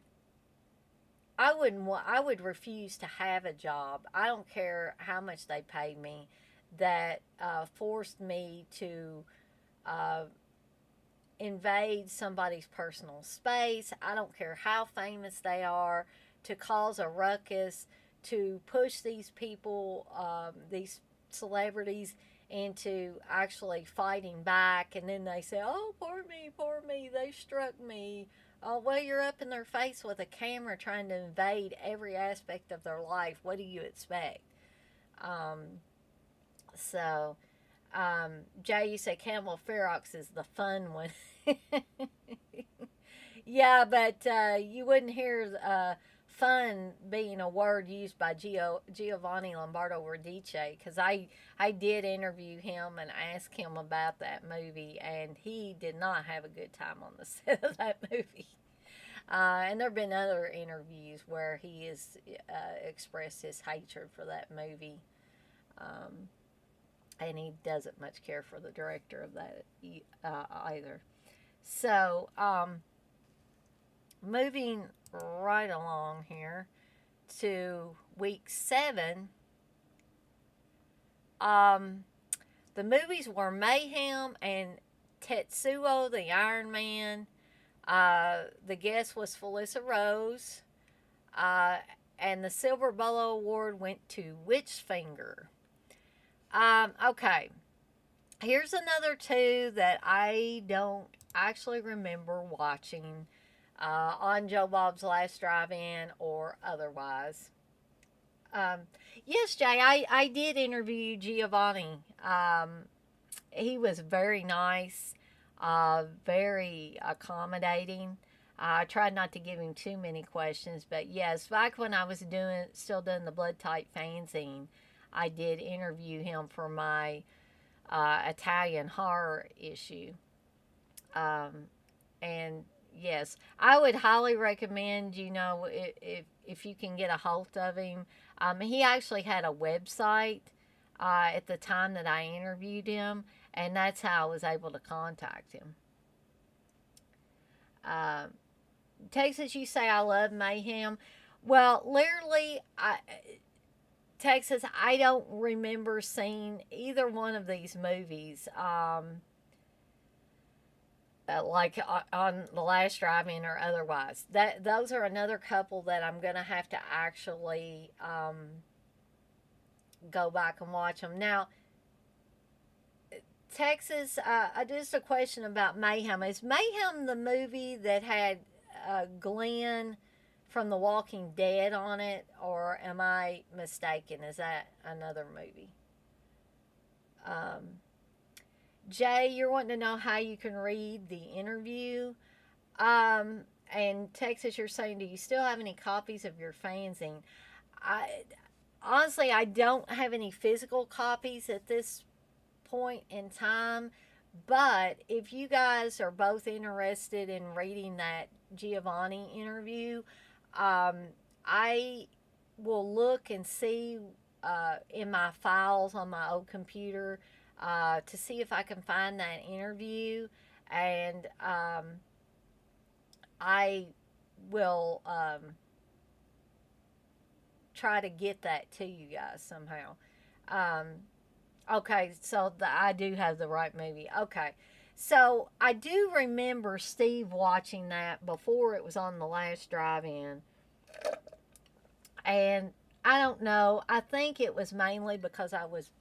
I would refuse to have a job. I don't care how much they pay me that forced me to uh, invade somebody's personal space. I don't care how famous they are, to cause a ruckus, to push these people, these celebrities, into actually fighting back. And then they say, oh, poor me, they struck me. Oh, well, you're up in their face with a camera trying to invade every aspect of their life. What do you expect? Um, so, Jay, you say Camel Ferox is the fun one. Yeah, but you wouldn't hear fun being a word used by Giovanni Lombardo Radice, because I did interview him and ask him about that movie, and he did not have a good time on the set of that movie. And there have been other interviews where he has expressed his hatred for that movie. Um, and he doesn't much care for the director of that either. So, moving right along here to week 7, the movies were Mayhem and Tetsuo the Iron Man. The guest was Felissa Rose. Uh, and the Silver Bolo Award went to Witchfinger. Okay. Here's another two that I don't actually remember watching on Joe Bob's Last Drive-In or otherwise. Um, yes, Jay, I did interview Giovanni. He was very nice, very accommodating. I tried not to give him too many questions, but yes, back when I was still doing the Blood Type fanzine, I did interview him for my Italian horror issue. Um, and yes, I would highly recommend, if you can get a hold of him. He actually had a website at the time that I interviewed him, and that's how I was able to contact him. Uh, Texas, you say I love Mayhem. Well, literally, Texas, I don't remember seeing either one of these movies. Like on the Last Drive-In or otherwise. Those are another couple that I'm gonna have to actually go back and watch them now. Texas, just a question about Mayhem. Is Mayhem the movie that had Glenn from The Walking Dead on it, or am I mistaken? Is that another movie? Um, Jay, you're wanting to know how you can read the interview. And Texas, you're saying, do you still have any copies of your fanzine? I honestly, I don't have any physical copies at this point in time. But if you guys are both interested in reading that Giovanni interview, um, I will look and see in my files on my old computer to see if I can find that interview, and I will try to get that to you guys somehow. Um, okay, so I do have the right movie. Okay, so I do remember Steve watching that before it was on the Last Drive-In, and I don't know. I think it was mainly because I was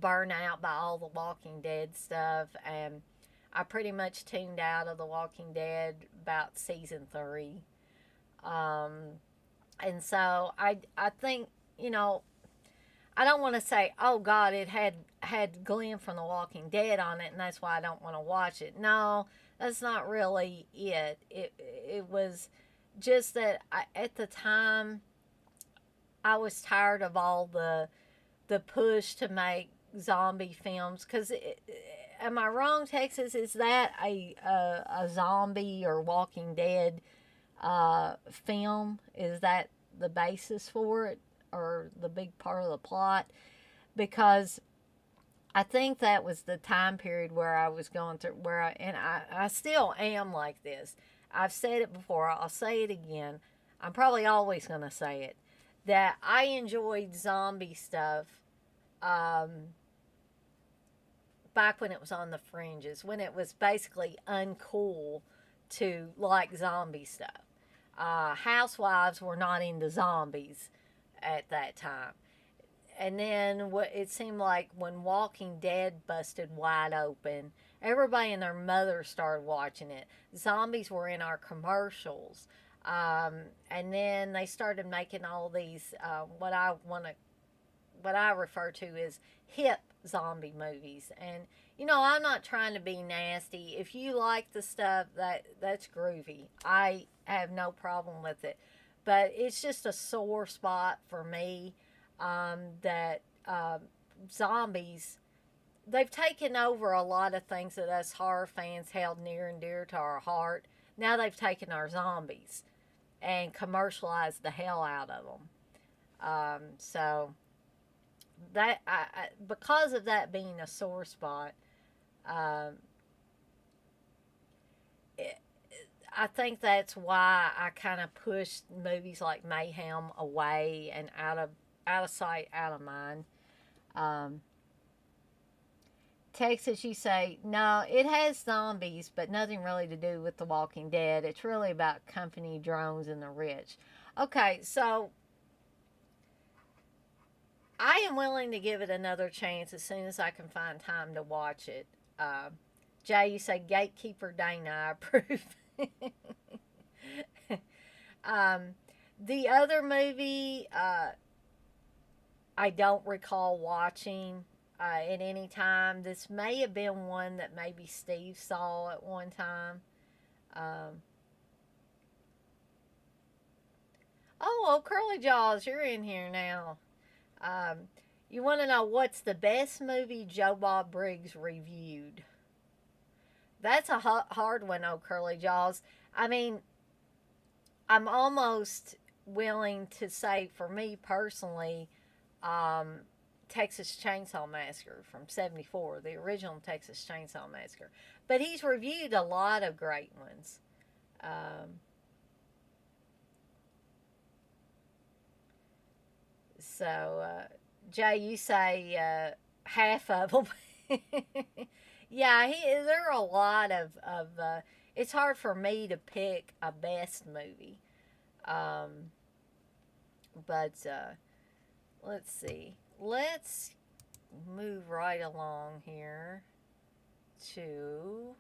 burned out by all the Walking Dead stuff, and I pretty much tuned out of The Walking Dead about season 3. Um, and so I think, I don't want to say, oh God, it had Glenn from The Walking Dead on it, and that's why I don't want to watch it. No, that's not really it. It was just that at the time I was tired of all the push to make zombie films, because am I wrong, Texas? Is that a zombie or Walking Dead film? Is that the basis for it, or the big part of the plot? Because I think that was the time period where I was going through, I still am like this. I've said it before, I'll say it again. I'm probably always going to say it, that I enjoyed zombie stuff um, back when it was on the fringes, when it was basically uncool to like zombie stuff. Housewives were not into zombies at that time. And then what it seemed like when Walking Dead busted wide open, everybody and their mother started watching it. Zombies were in our commercials. And then they started making all these what I refer to as hip zombie movies. And I'm not trying to be nasty. If you like the stuff, that's groovy. I have no problem with it. But it's just a sore spot for me, that zombies, they've taken over a lot of things that us horror fans held near and dear to our heart. Now they've taken our zombies and commercialized the hell out of them. So because of that being a sore spot, um, it, I think that's why I kind of pushed movies like Mayhem away and out of sight, out of mind. Um, Texas, you say no. It has zombies, but nothing really to do with The Walking Dead. It's really about company drones and the rich. Okay, so I am willing to give it another chance as soon as I can find time to watch it. Jay, you say Gatekeeper Dana, I approve. um, the other movie, I don't recall watching at any time. This may have been one that maybe Steve saw at one time. Um, oh, Curly Jaws, you're in here now. Um, you want to know what's the best movie Joe Bob Briggs reviewed? That's a hard one, oh Curly Jaws. I mean, I'm almost willing to say, for me personally, um, Texas Chainsaw Massacre from '74, the original Texas Chainsaw Massacre. But he's reviewed a lot of great ones. Um, so, Jay, you say half of them. Yeah, there are a lot of it's hard for me to pick a best movie. Um, but let's see. Let's move right along here to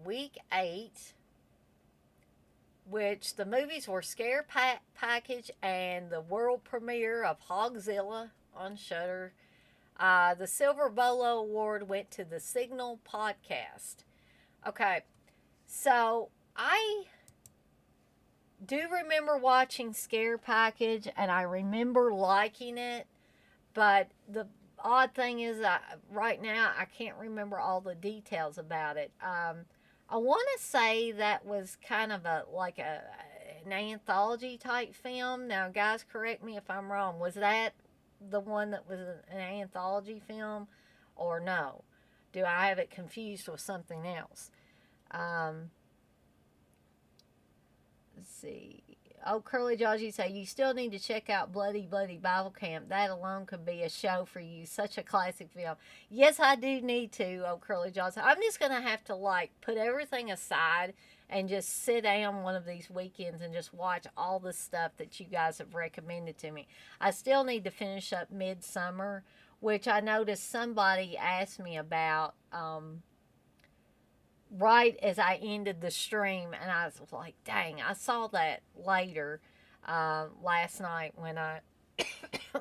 week 8, which the movies were Scare Package and the world premiere of Hogzilla on Shudder. The Silver Bolo Award went to the Signal podcast. Okay, so I do remember watching Scare Package, and I remember liking it, but the odd thing is, right now I can't remember all the details about it. I want to say that was kind of an anthology type film. Now, guys, correct me if I'm wrong. Was that the one that was an anthology film, or no? Do I have it confused with something else? Um, let's see. Oh, Curly Jaws, you say you still need to check out Bloody Bloody Bible Camp. That alone could be a show for you. Such a classic film. Yes, I do need to. Oh, Curly Jaws. I'm just gonna have to put everything aside and just sit down one of these weekends and just watch all the stuff that you guys have recommended to me. I still need to finish up Midsummer, which I noticed somebody asked me about. Right as I ended the stream, and I was like, dang, I saw that later last night when I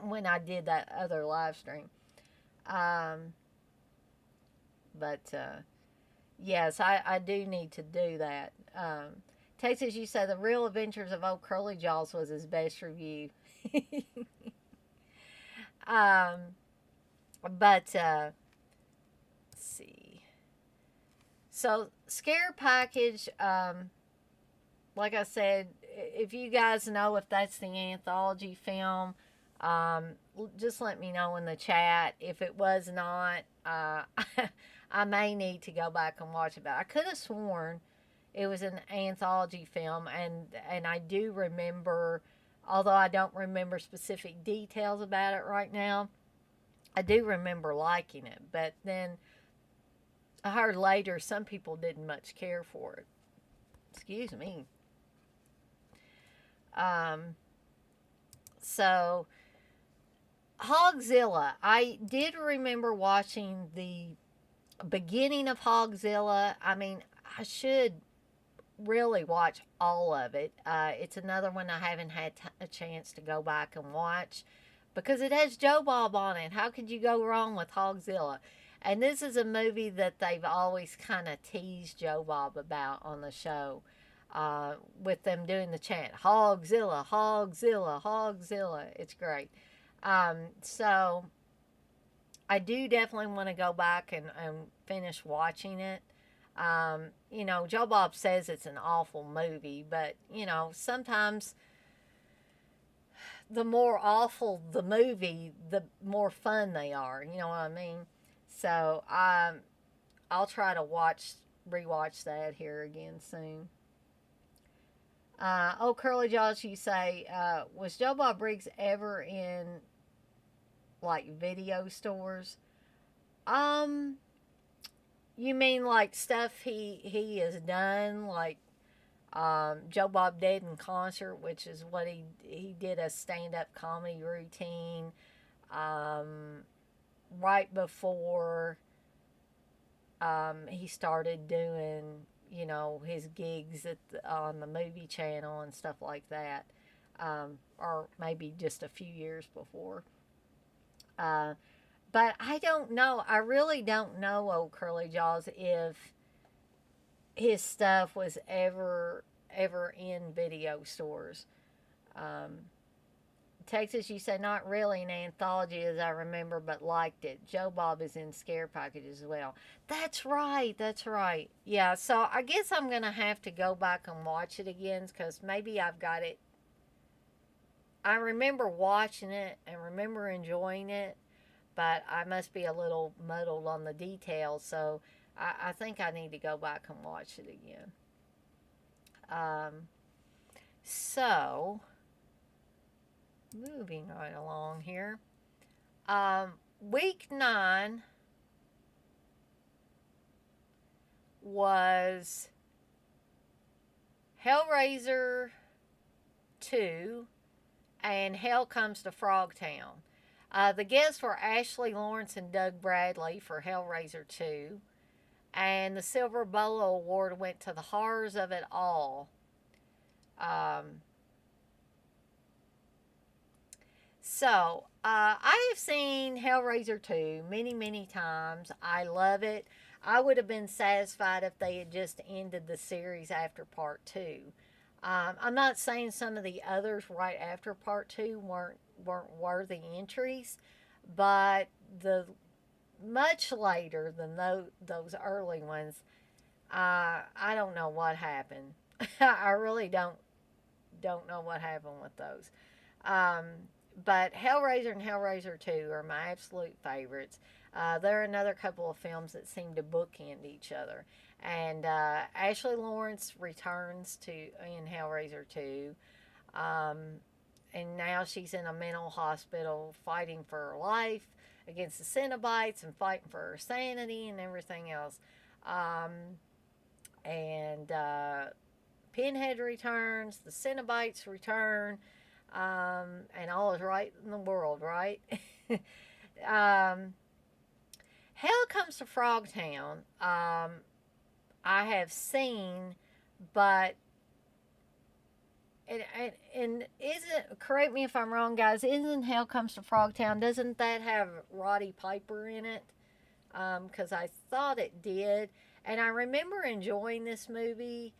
when I did that other live stream. Um, but yes, I do need to do that. Texas, you say the Real Adventures of Old Curly Jaws was his best review. um, But let's see. So, Scare Package, like I said, if you guys know if that's the anthology film, just let me know in the chat. If it was not, I may need to go back and watch it. But I could have sworn it was an anthology film, and I do remember, although I don't remember specific details about it right now, I do remember liking it. But then I heard later some people didn't much care for it. Excuse me. Um, so Hogzilla, I did remember watching the beginning of Hogzilla. I mean, I should really watch all of it. It's another one I haven't had a chance to go back and watch because it has Joe Bob on it. How could you go wrong with Hogzilla? And this is a movie that they've always kind of teased Joe Bob about on the show, with them doing the chant, Hogzilla, Hogzilla, Hogzilla. It's great. So I do definitely want to go back and finish watching it. Joe Bob says it's an awful movie, but, sometimes the more awful the movie, the more fun they are. You know what I mean? So I'll try to rewatch that here again soon. Curly Jaws, you say, was Joe Bob Briggs ever in like video stores? You mean like stuff he has done, like Joe Bob Dead in Concert, which is what he did a stand up comedy routine right before he started doing his gigs on the movie channel and stuff like that, or maybe just a few years before. But I don't know. I really don't know, old Curly Jaws, if his stuff was ever in video stores. Texas, you say not really an anthology as I remember, but liked it. Joe Bob is in Scare Package as well. That's right. That's right. Yeah. So I guess I'm gonna have to go back and watch it again because maybe I've got it. I remember watching it and remember enjoying it, but I must be a little muddled on the details. So I think I need to go back and watch it again. So moving right along here. Week 9 was Hellraiser 2 and Hell Comes to Frogtown. The guests were Ashley Lawrence and Doug Bradley for Hellraiser 2. And the Silver Bolo Award went to The Horrors of It All. I have seen Hellraiser 2 many, many times. I love it. I would have been satisfied if they had just ended the series after part 2. I'm not saying some of the others right after part 2 weren't worthy entries, but the much later than those early ones, I don't know what happened. I really don't know what happened with those. But Hellraiser and Hellraiser 2 are my absolute favorites. There are another couple of films that seem to bookend each other. And Ashley Lawrence returns in Hellraiser 2. And now she's in a mental hospital fighting for her life against the Cenobites and fighting for her sanity and everything else. And Pinhead returns, the Cenobites return, and all is right in the world, right? Hell Comes to Frogtown, I have seen, but and isn't, correct me if I'm wrong, guys, isn't Hell Comes to Frogtown, doesn't that have Roddy Piper in it? Because I thought it did, and I remember enjoying this movie,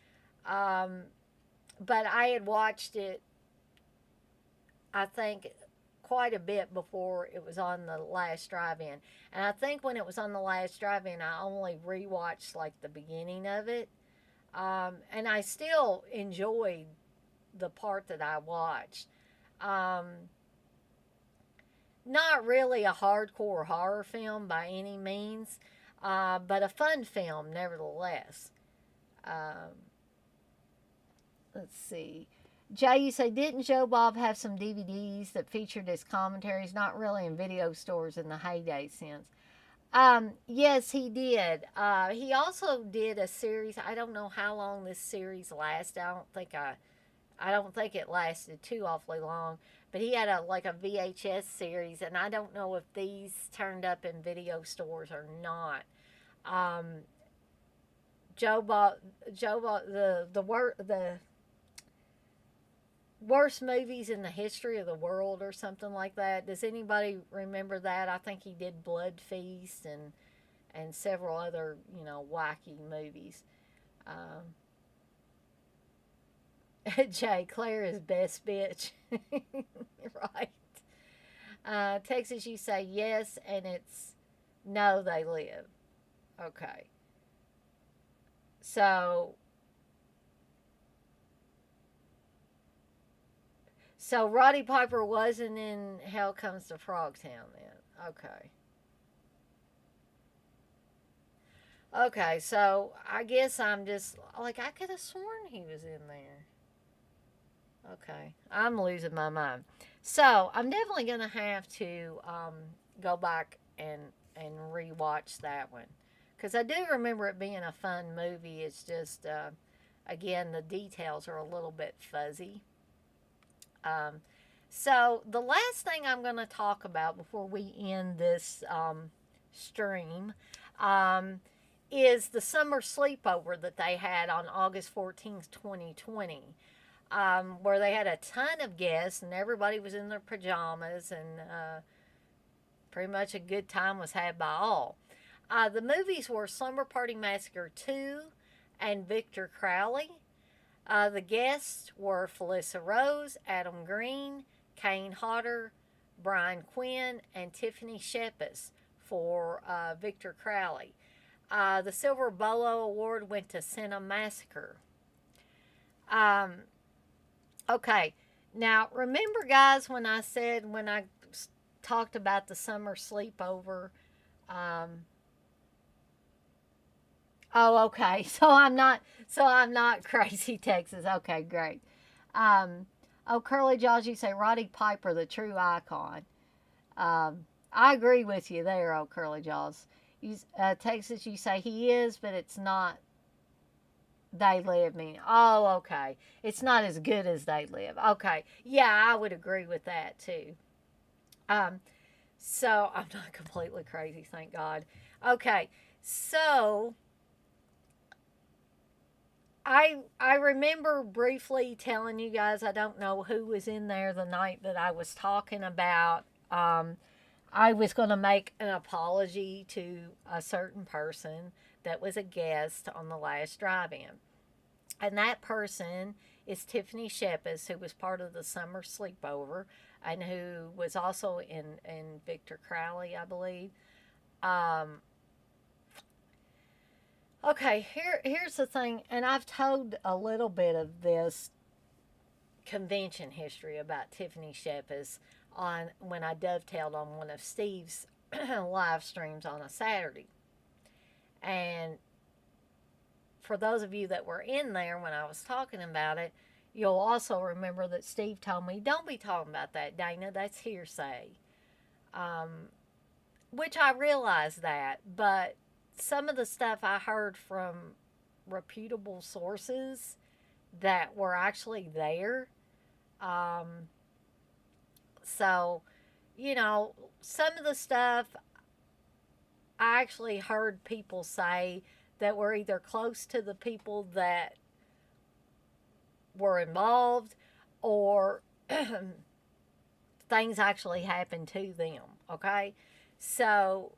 but I had watched it, I think, quite a bit before it was on the last drive-in. And I think when it was on the last drive-in, I only rewatched like the beginning of it. And I still enjoyed the part that I watched. Um, Not really a hardcore horror film by any means, but a fun film nevertheless. Um, let's see. Jay, you say, didn't Joe Bob have some DVDs that featured his commentaries? Not really in video stores in the heyday sense. Yes, he did. He also did a series. I don't know how long this series lasted. I don't think it lasted too awfully long. But he had a like a VHS series, and I don't know if these turned up in video stores or not. Um, Joe bought the worst movies in the history of the world or something like that. Does anybody remember that? I think he did Blood Feast and several other, wacky movies. Um, Jay, Claire is best bitch. Right. Texas, you say yes, and it's no, they live. Okay. So, so Roddy Piper wasn't in Hell Comes to Frogtown then. Okay. Okay, so I guess I'm just like I could have sworn he was in there. Okay, I'm losing my mind. So I'm definitely gonna have to go back and rewatch that one because I do remember it being a fun movie. It's just again the details are a little bit fuzzy. Um, so the last thing I'm going to talk about before we end this stream um, is the summer sleepover that they had on August 14th, 2020, where they had a ton of guests and everybody was in their pajamas and pretty much a good time was had by all. The movies were Slumber Party Massacre 2 and Victor Crowley. The guests were Felissa Rose, Adam Green, Kane Hodder, Brian Quinn, and Tiffany Shepis for Victor Crowley. The Silver Bolo Award went to Cinema Massacre. Um, okay, now remember, guys, when I talked about the summer sleepover. Um, oh, okay. So I'm not crazy, Texas. Okay, great. Um, oh, Curly Jaws, you say Roddy Piper, the true icon. I agree with you there, oh Curly Jaws. Texas, you say he is, but it's not. They Live. Mean, oh, okay. It's not as good as They Live. Okay, yeah, I would agree with that too. Um, so I'm not completely crazy, thank God. Okay, so I remember briefly telling you guys I don't know who was in there the night that I was talking about. I was going to make an apology to a certain person that was a guest on the last drive-in, and that person is Tiffany Shepis, who was part of the summer sleepover, and who was also in Victor Crowley, I believe. Um, Okay, here's the thing, and I've told a little bit of this convention history about Tiffany Shepis on when I dovetailed on one of Steve's live streams on a Saturday. And for those of you that were in there when I was talking about it, you'll also remember that Steve told me, "Don't be talking about that, Dana. That's hearsay." Um, which I realized that, but some of the stuff I heard from reputable sources that were actually there. Um, so, some of the stuff I actually heard people say that were either close to the people that were involved or things actually happened to them. Okay. So,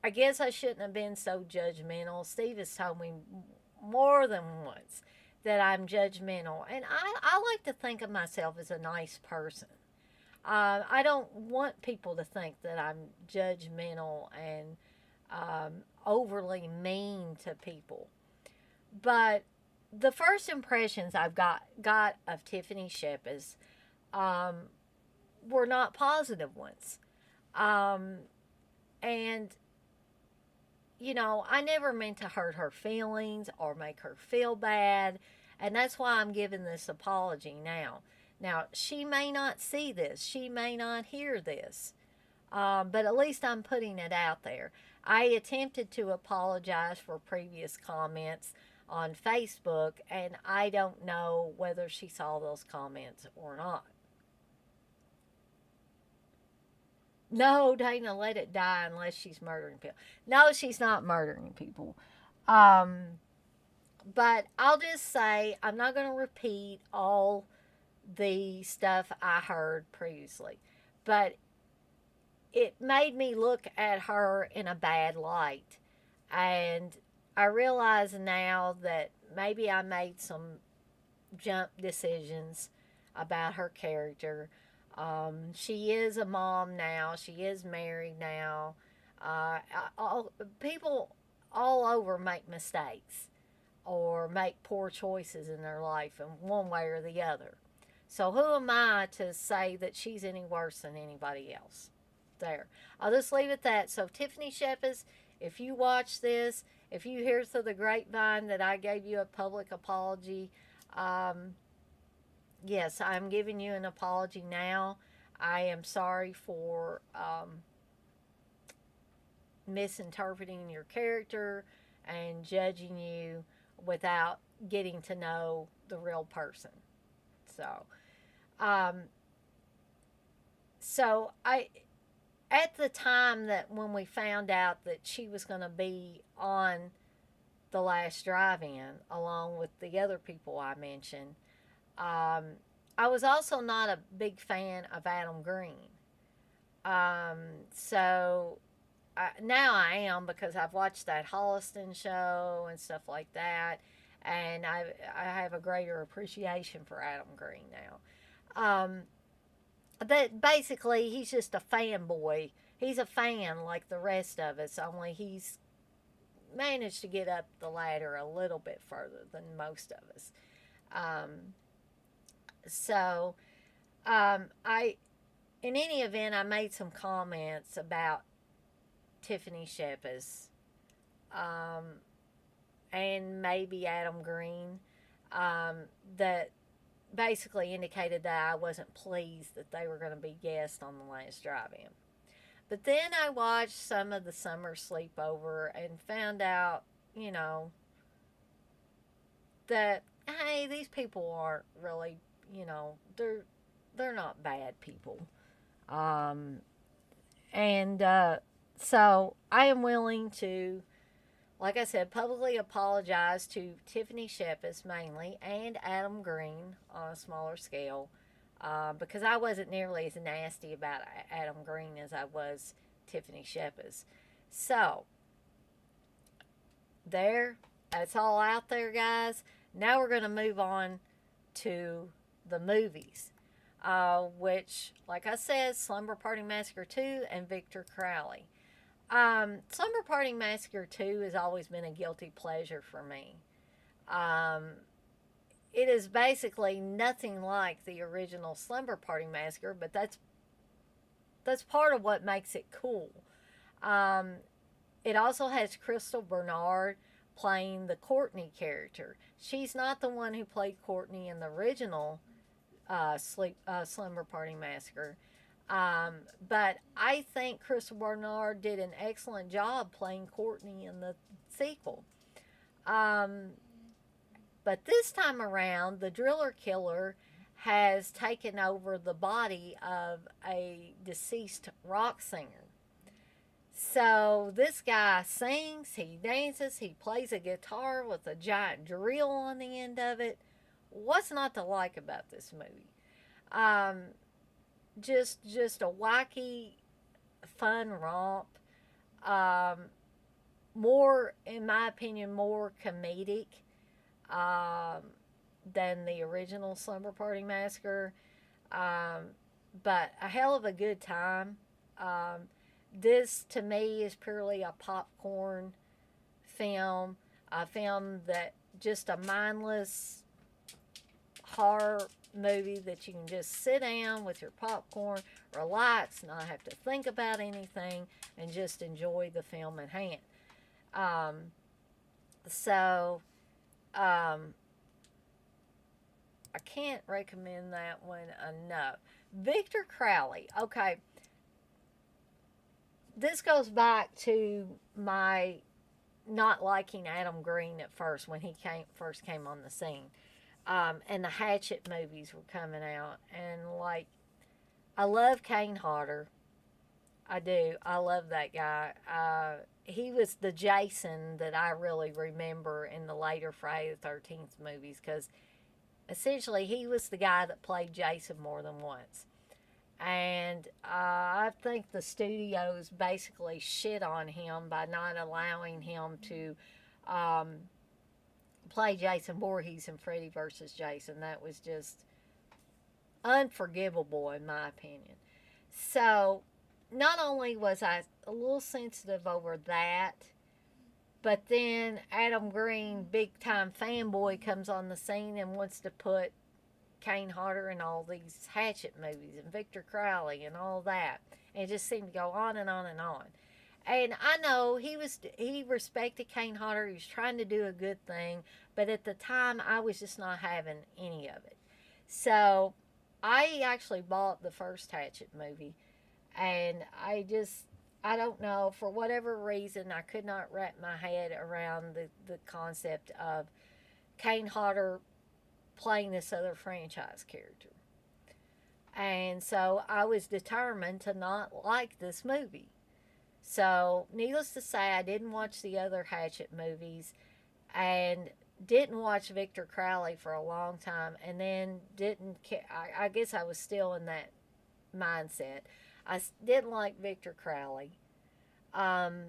I guess I shouldn't have been so judgmental. Steve has told me more than once that I'm judgmental. And I like to think of myself as a nice person. I don't want people to think that I'm judgmental and overly mean to people. But the first impressions I've got of Tiffany Shep is um, were not positive ones. Um, and I never meant to hurt her feelings or make her feel bad. And that's why I'm giving this apology now. Now, she may not see this, she may not hear this, but at least I'm putting it out there. I attempted to apologize for previous comments on Facebook, and I don't know whether she saw those comments or not. No, Dana, let it die unless she's murdering people. No, she's not murdering people. Um, but I'll just say I'm not going to repeat all the stuff I heard previously. But it made me look at her in a bad light. And I realize now that maybe I made some jump decisions about her character. She is a mom now. She is married now. People all over make mistakes or make poor choices in their life in one way or the other. So who am I to say that she's any worse than anybody else? There. I'll just leave it at that. So Tiffany Shepis, if you watch this, if you hear through the grapevine that I gave you a public apology, um, yes, I'm giving you an apology now. I am sorry for misinterpreting your character and judging you without getting to know the real person. So, um, so I at the time that when we found out that she was going to be on the last drive-in along with the other people I mentioned, um, I was also not a big fan of Adam Green. Um, so now I am because I've watched that Holliston show and stuff like that, and I have a greater appreciation for Adam Green now. But basically, he's just a fanboy. He's a fan like the rest of us, only he's managed to get up the ladder a little bit further than most of us. Um, so, I, in any event, I made some comments about Tiffany Shepis, um, and maybe Adam Green, um, that basically indicated that I wasn't pleased that they were going to be guests on the last drive-in. But then I watched some of the summer sleepover and found out, you know, that hey, these people aren't really, they're not bad people. Um, and so I am willing to, like I said, publicly apologize to Tiffany Shepis mainly and Adam Green on a smaller scale, because I wasn't nearly as nasty about Adam Green as I was Tiffany Shepis. So, there, that's all out there, guys. Now we're going to move on to the movies, which, like I said, Slumber Party Massacre 2 and Victor Crowley. Slumber Party Massacre 2 has always been a guilty pleasure for me. Um, it is basically nothing like the original Slumber Party Massacre, but that's part of what makes it cool. Um, it also has Crystal Bernard playing the Courtney character. She's not the one who played Courtney in the original Slumber Party Massacre. But I think Crystal Bernard did an excellent job playing Courtney in the sequel. Um, but this time around, the driller killer has taken over the body of a deceased rock singer. So this guy sings, he dances, he plays a guitar with a giant drill on the end of it. What's not to like about this movie? Um, just a wacky, fun romp. Um, more, in my opinion, more comedic um, than the original Slumber Party Massacre. Um, but a hell of a good time. Um, this to me is purely a popcorn film, a film that just a mindless horror movie that you can just sit down with your popcorn, relax, not have to think about anything, and just enjoy the film at hand. Um, so um, I can't recommend that one enough. Victor Crowley. Okay, this goes back to my not liking Adam Green at first when he first came on the scene. And the Hatchet movies were coming out, and like I love Kane Hodder. I do. I love that guy. He was the Jason that I really remember in the later Friday the 13th movies because essentially he was the guy that played Jason more than once. And I think the studios basically shit on him by not allowing him to um, play Jason Voorhees in Freddy versus Jason. That was just unforgivable, in my opinion. So, not only was I a little sensitive over that, but then Adam Green, big time fanboy, comes on the scene and wants to put Kane Hodder in all these Hatchet movies and Victor Crowley and all that. And it just seemed to go on and on and on. And I know he respected Kane Hodder. He was trying to do a good thing, but at the time I was just not having any of it. So I actually bought the first Hatchet movie, and I don't know, for whatever reason I could not wrap my head around the concept of Kane Hodder playing this other franchise character. And so I was determined to not like this movie. So, needless to say, I didn't watch the other Hatchet movies and didn't watch Victor Crowley for a long time, and then didn't care. I guess I was still in that mindset. I didn't like Victor Crowley. Um,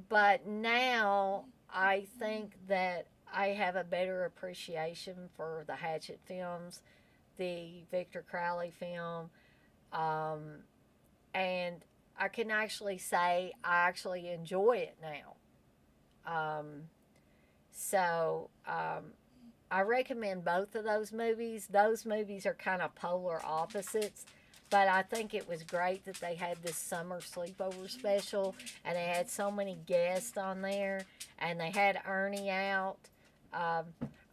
but now I think that I have a better appreciation for the Hatchet films, the Victor Crowley film, um, and I can actually say I actually enjoy it now. Um, so I recommend both of those movies. Those movies are kind of polar opposites, but I think it was great that they had this summer sleepover special and they had so many guests on there and they had Ernie out. Um,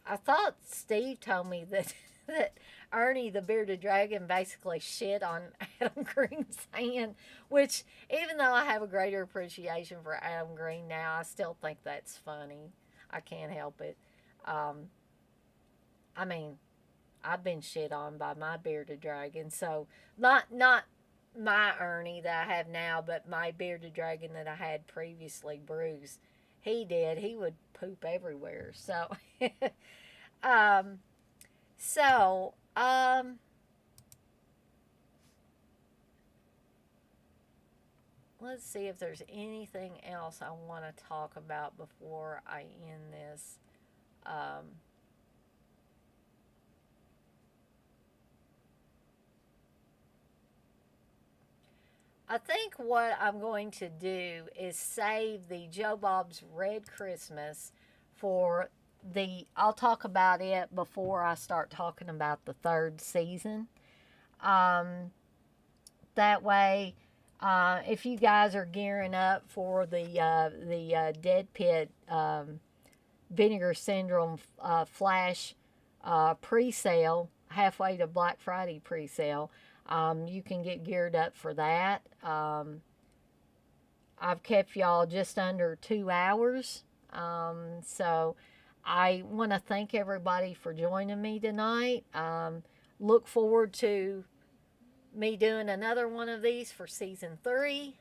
I thought Steve told me that that Ernie the bearded dragon basically shit on Adam Green's hand, which even though I have a greater appreciation for Adam Green now, I still think that's funny. I can't help it. Um, I mean, I've been shit on by my bearded dragon, so not my Ernie that I have now, but my bearded dragon that I had previously, Bruce. He did. He would poop everywhere. So, um, so let's see if there's anything else I want to talk about before I end this. Um, I think what I'm going to do is save the Joe Bob's Red Christmas for I'll talk about it before I start talking about the third season. Um, that way, if you guys are gearing up for the Dead Pit Vinegar Syndrome Flash pre-sale, halfway to Black Friday pre-sale, you can get geared up for that. I've kept y'all just under 2 hours. So I want to thank everybody for joining me tonight. Look forward to me doing another one of these for season 3.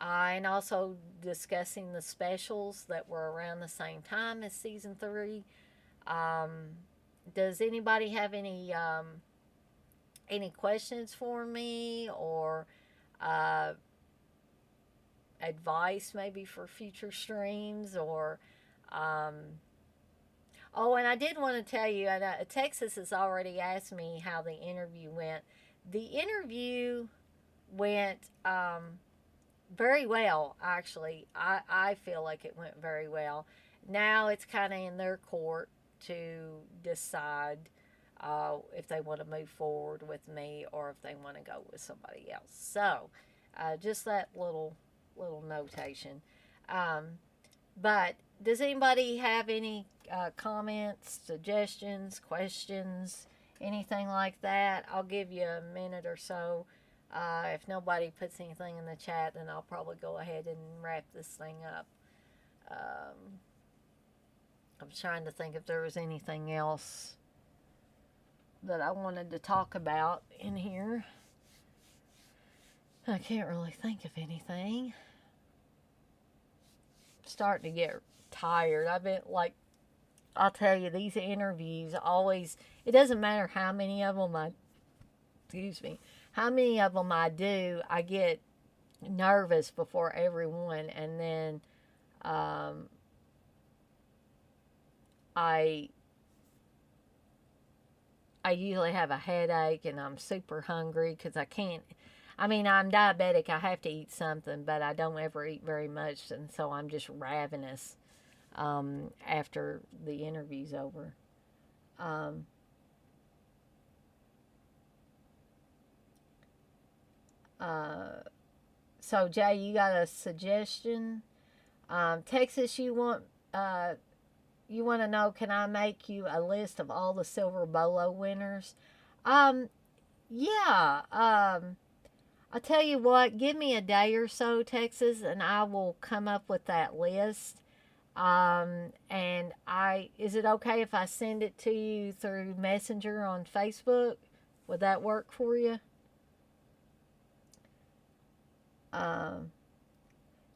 And also discussing the specials that were around the same time as season 3. Um, does anybody have any questions for me or uh, advice maybe for future streams or um, Oh, and I did want to tell you, Texas has already asked me how the interview went. The interview went very well, actually. I feel like it went very well. Now it's kind of in their court to decide if they want to move forward with me or if they want to go with somebody else. So, just that little notation. Um, but does anybody have any comments, suggestions, questions, anything like that? I'll give you a minute or so. If nobody puts anything in the chat, then I'll probably go ahead and wrap this thing up. Um, I'm trying to think if there was anything else that I wanted to talk about in here. I can't really think of anything. I'm starting to get tired. I've been like, I'll tell you, these interviews always, it doesn't matter how many of them how many of them I do, I get nervous before every one, and then I usually have a headache and I'm super hungry because I can't. I mean, I'm diabetic. I have to eat something, but I don't ever eat very much, and so I'm just ravenous after the interview's over. Um, so Jay, you got a suggestion? Texas, you want to know? Can I make you a list of all the Silver Bolo winners? Um, yeah. I'll tell you what. Give me a day or so, Texas, and I will come up with that list. And is it okay if I send it to you through Messenger on Facebook? Would that work for you?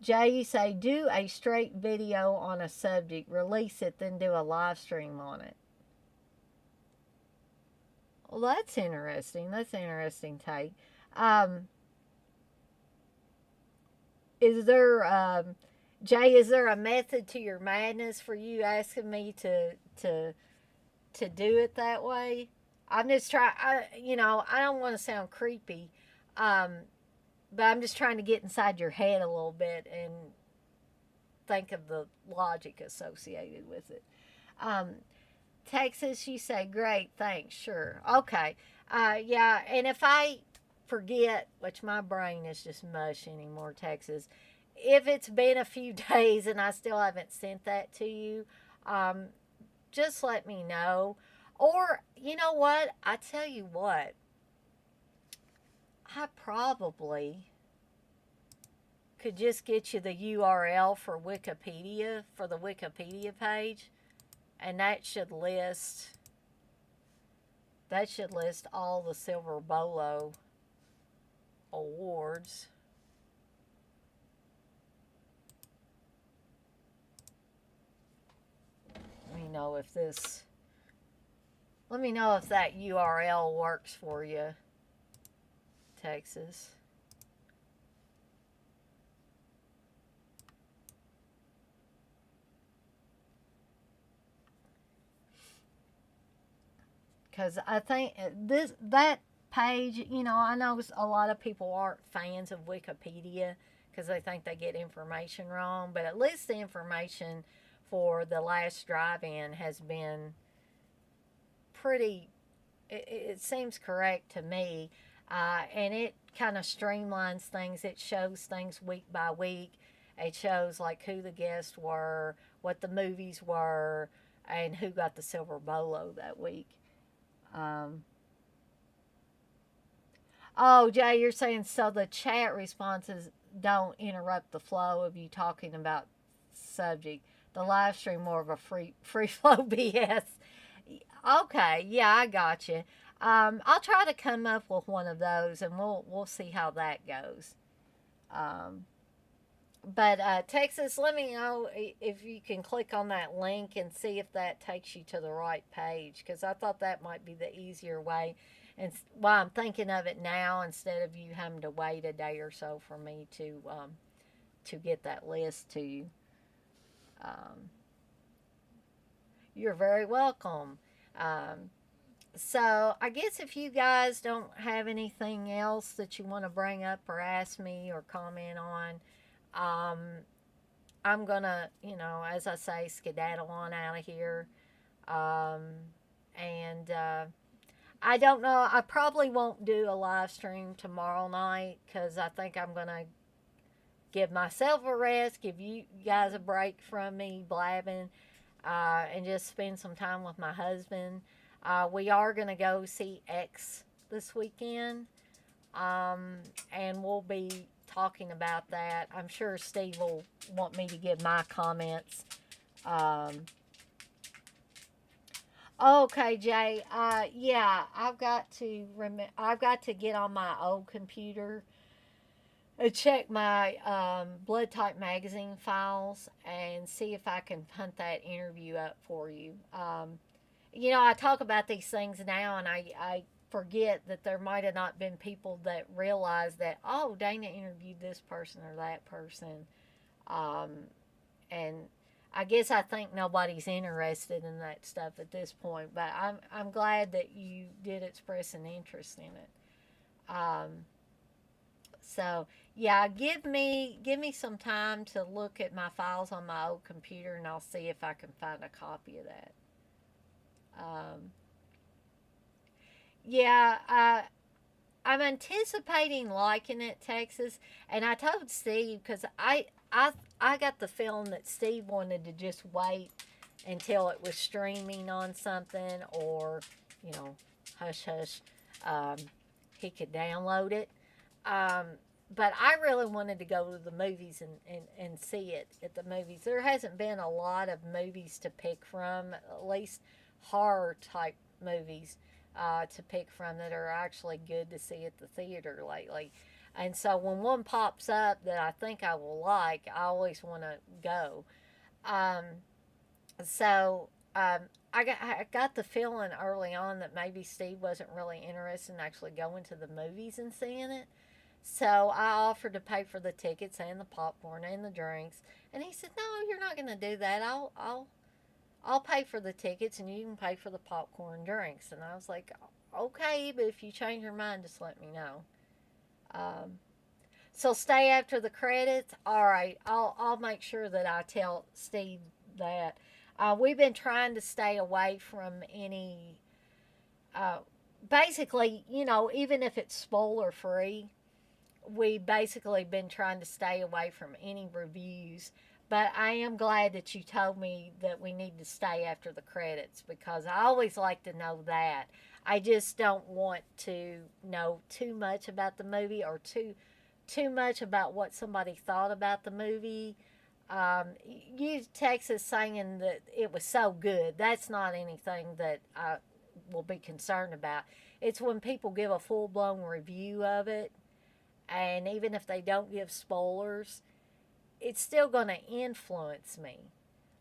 Jay, you say do a straight video on a subject, release it, then do a live stream on it. Well, that's interesting. That's an interesting take. Is there, Jay? Is there a method to your madness for you asking me to do it that way? I'm just trying. I don't want to sound creepy, um, but I'm just trying to get inside your head a little bit and think of the logic associated with it. Um, Texas, you say, great, thanks, sure. Okay. Yeah, and if I forget, which my brain is just mush anymore, Texas, if it's been a few days and I still haven't sent that to you, um, just let me know. Or, you know what? I tell you what, I probably could just get you the URL for Wikipedia, for the Wikipedia page, and that should list all the Silver Bolo awards. Let me know if that URL works for you, Texas. Because I think that page, I know a lot of people aren't fans of Wikipedia because they think they get information wrong, but at least the information for the last drive-in has been pretty. It seems correct to me, and it kind of streamlines things. It shows things week by week. It shows like who the guests were, what the movies were, and who got the Silver Bolo that week. Um, oh, Jay, you're saying so the chat responses don't interrupt the flow of you talking about subject. The live stream more of a free flow BS. Okay, yeah, I got you. I'll try to come up with one of those, and we'll see how that goes. Um, but Texas, let me know if you can click on that link and see if that takes you to the right page, because I thought that might be the easier way. And why I'm thinking of it now instead of you having to wait a day or so for me to get that list to you. Um, You're very welcome. Um, so I guess if you guys don't have anything else that you want to bring up or ask me or comment on, um, I'm gonna, as I say, skedaddle on out of here. Um, and I don't know. I probably won't do a live stream tomorrow night because I think I'm gonna give myself a rest, give you guys a break from me blabbing, and just spend some time with my husband. We are going to go see X this weekend, um, and we'll be talking about that. I'm sure Steve will want me to give my comments. Um, okay, Jay. Yeah, I've got to get on my old computer check my blood type magazine files and see if I can hunt that interview up for you. I talk about these things now, and I forget that there might have not been people that realized that, oh, Dana interviewed this person or that person. Um, and I guess I think nobody's interested in that stuff at this point, but I'm glad that you did express an interest in it. So yeah, give me some time to look at my files on my old computer, and I'll see if I can find a copy of that. Um, yeah, I'm anticipating liking it, Texas, and I told Steve because I got the feeling that Steve wanted to just wait until it was streaming on something, or you know, hush hush, um, he could download it. Um, but I really wanted to go to the movies and see it at the movies. There hasn't been a lot of movies to pick from, at least horror type movies to pick from that are actually good to see at the theater lately. And so when one pops up that I think I will like, I always want to go. Um, so I got the feeling early on that maybe Steve wasn't really interested in actually going to the movies and seeing it. So I offered to pay for the tickets and the popcorn and the drinks, and he said, "No, you're not going to do that. I'll pay for the tickets and you can pay for the popcorn and drinks." And I was like, "Okay, but if you change your mind, just let me know." Um, so stay after the credits. All right, I'll make sure that I tell Steve that. We've been trying to stay away from any. Uh, Basically, even if it's spoiler free, we basically been trying to stay away from any reviews. But I am glad that you told me that we need to stay after the credits because I always like to know that. I just don't want to know too much about the movie or too much about what somebody thought about the movie. You Texas saying that it was so good. That's not anything that I will be concerned about. It's when people give a full blown review of it, and even if they don't give spoilers, it's still going to influence me.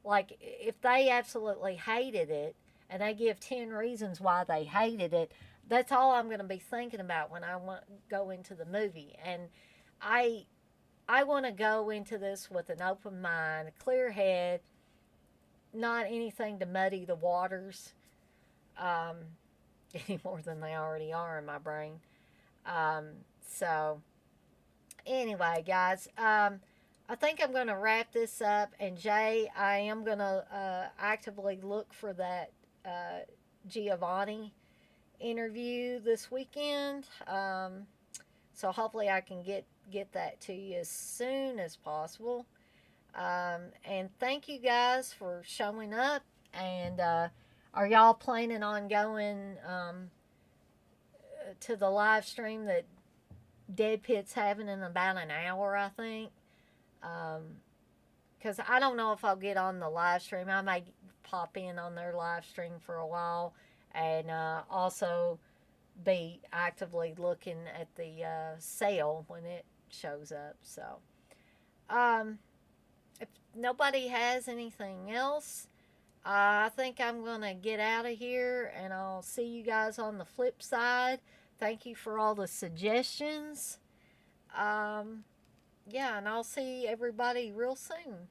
Like, if they absolutely hated it and they give 10 reasons why they hated it, that's all I'm going to be thinking about when I want to go into the movie. And I I want to go into this with an open mind, a clear head, not anything to muddy the waters um, any more than they already are in my brain. Um, so anyway, guys, I think I'm going to wrap this up. And Jay, I am going to actively look for that Giovanni interview this weekend. So hopefully I can get that to you as soon as possible. And thank you guys for showing up. And are y'all planning on going to the live stream that Dead Pit's having in about an hour, I think? Because I don't know if I'll get on the live stream. I may pop in on their live stream for a while and also be actively looking at the sale when it shows up. So, if nobody has anything else, I think I'm going to get out of here and I'll see you guys on the flip side. Thank you for all the suggestions. Yeah, and I'll see everybody real soon.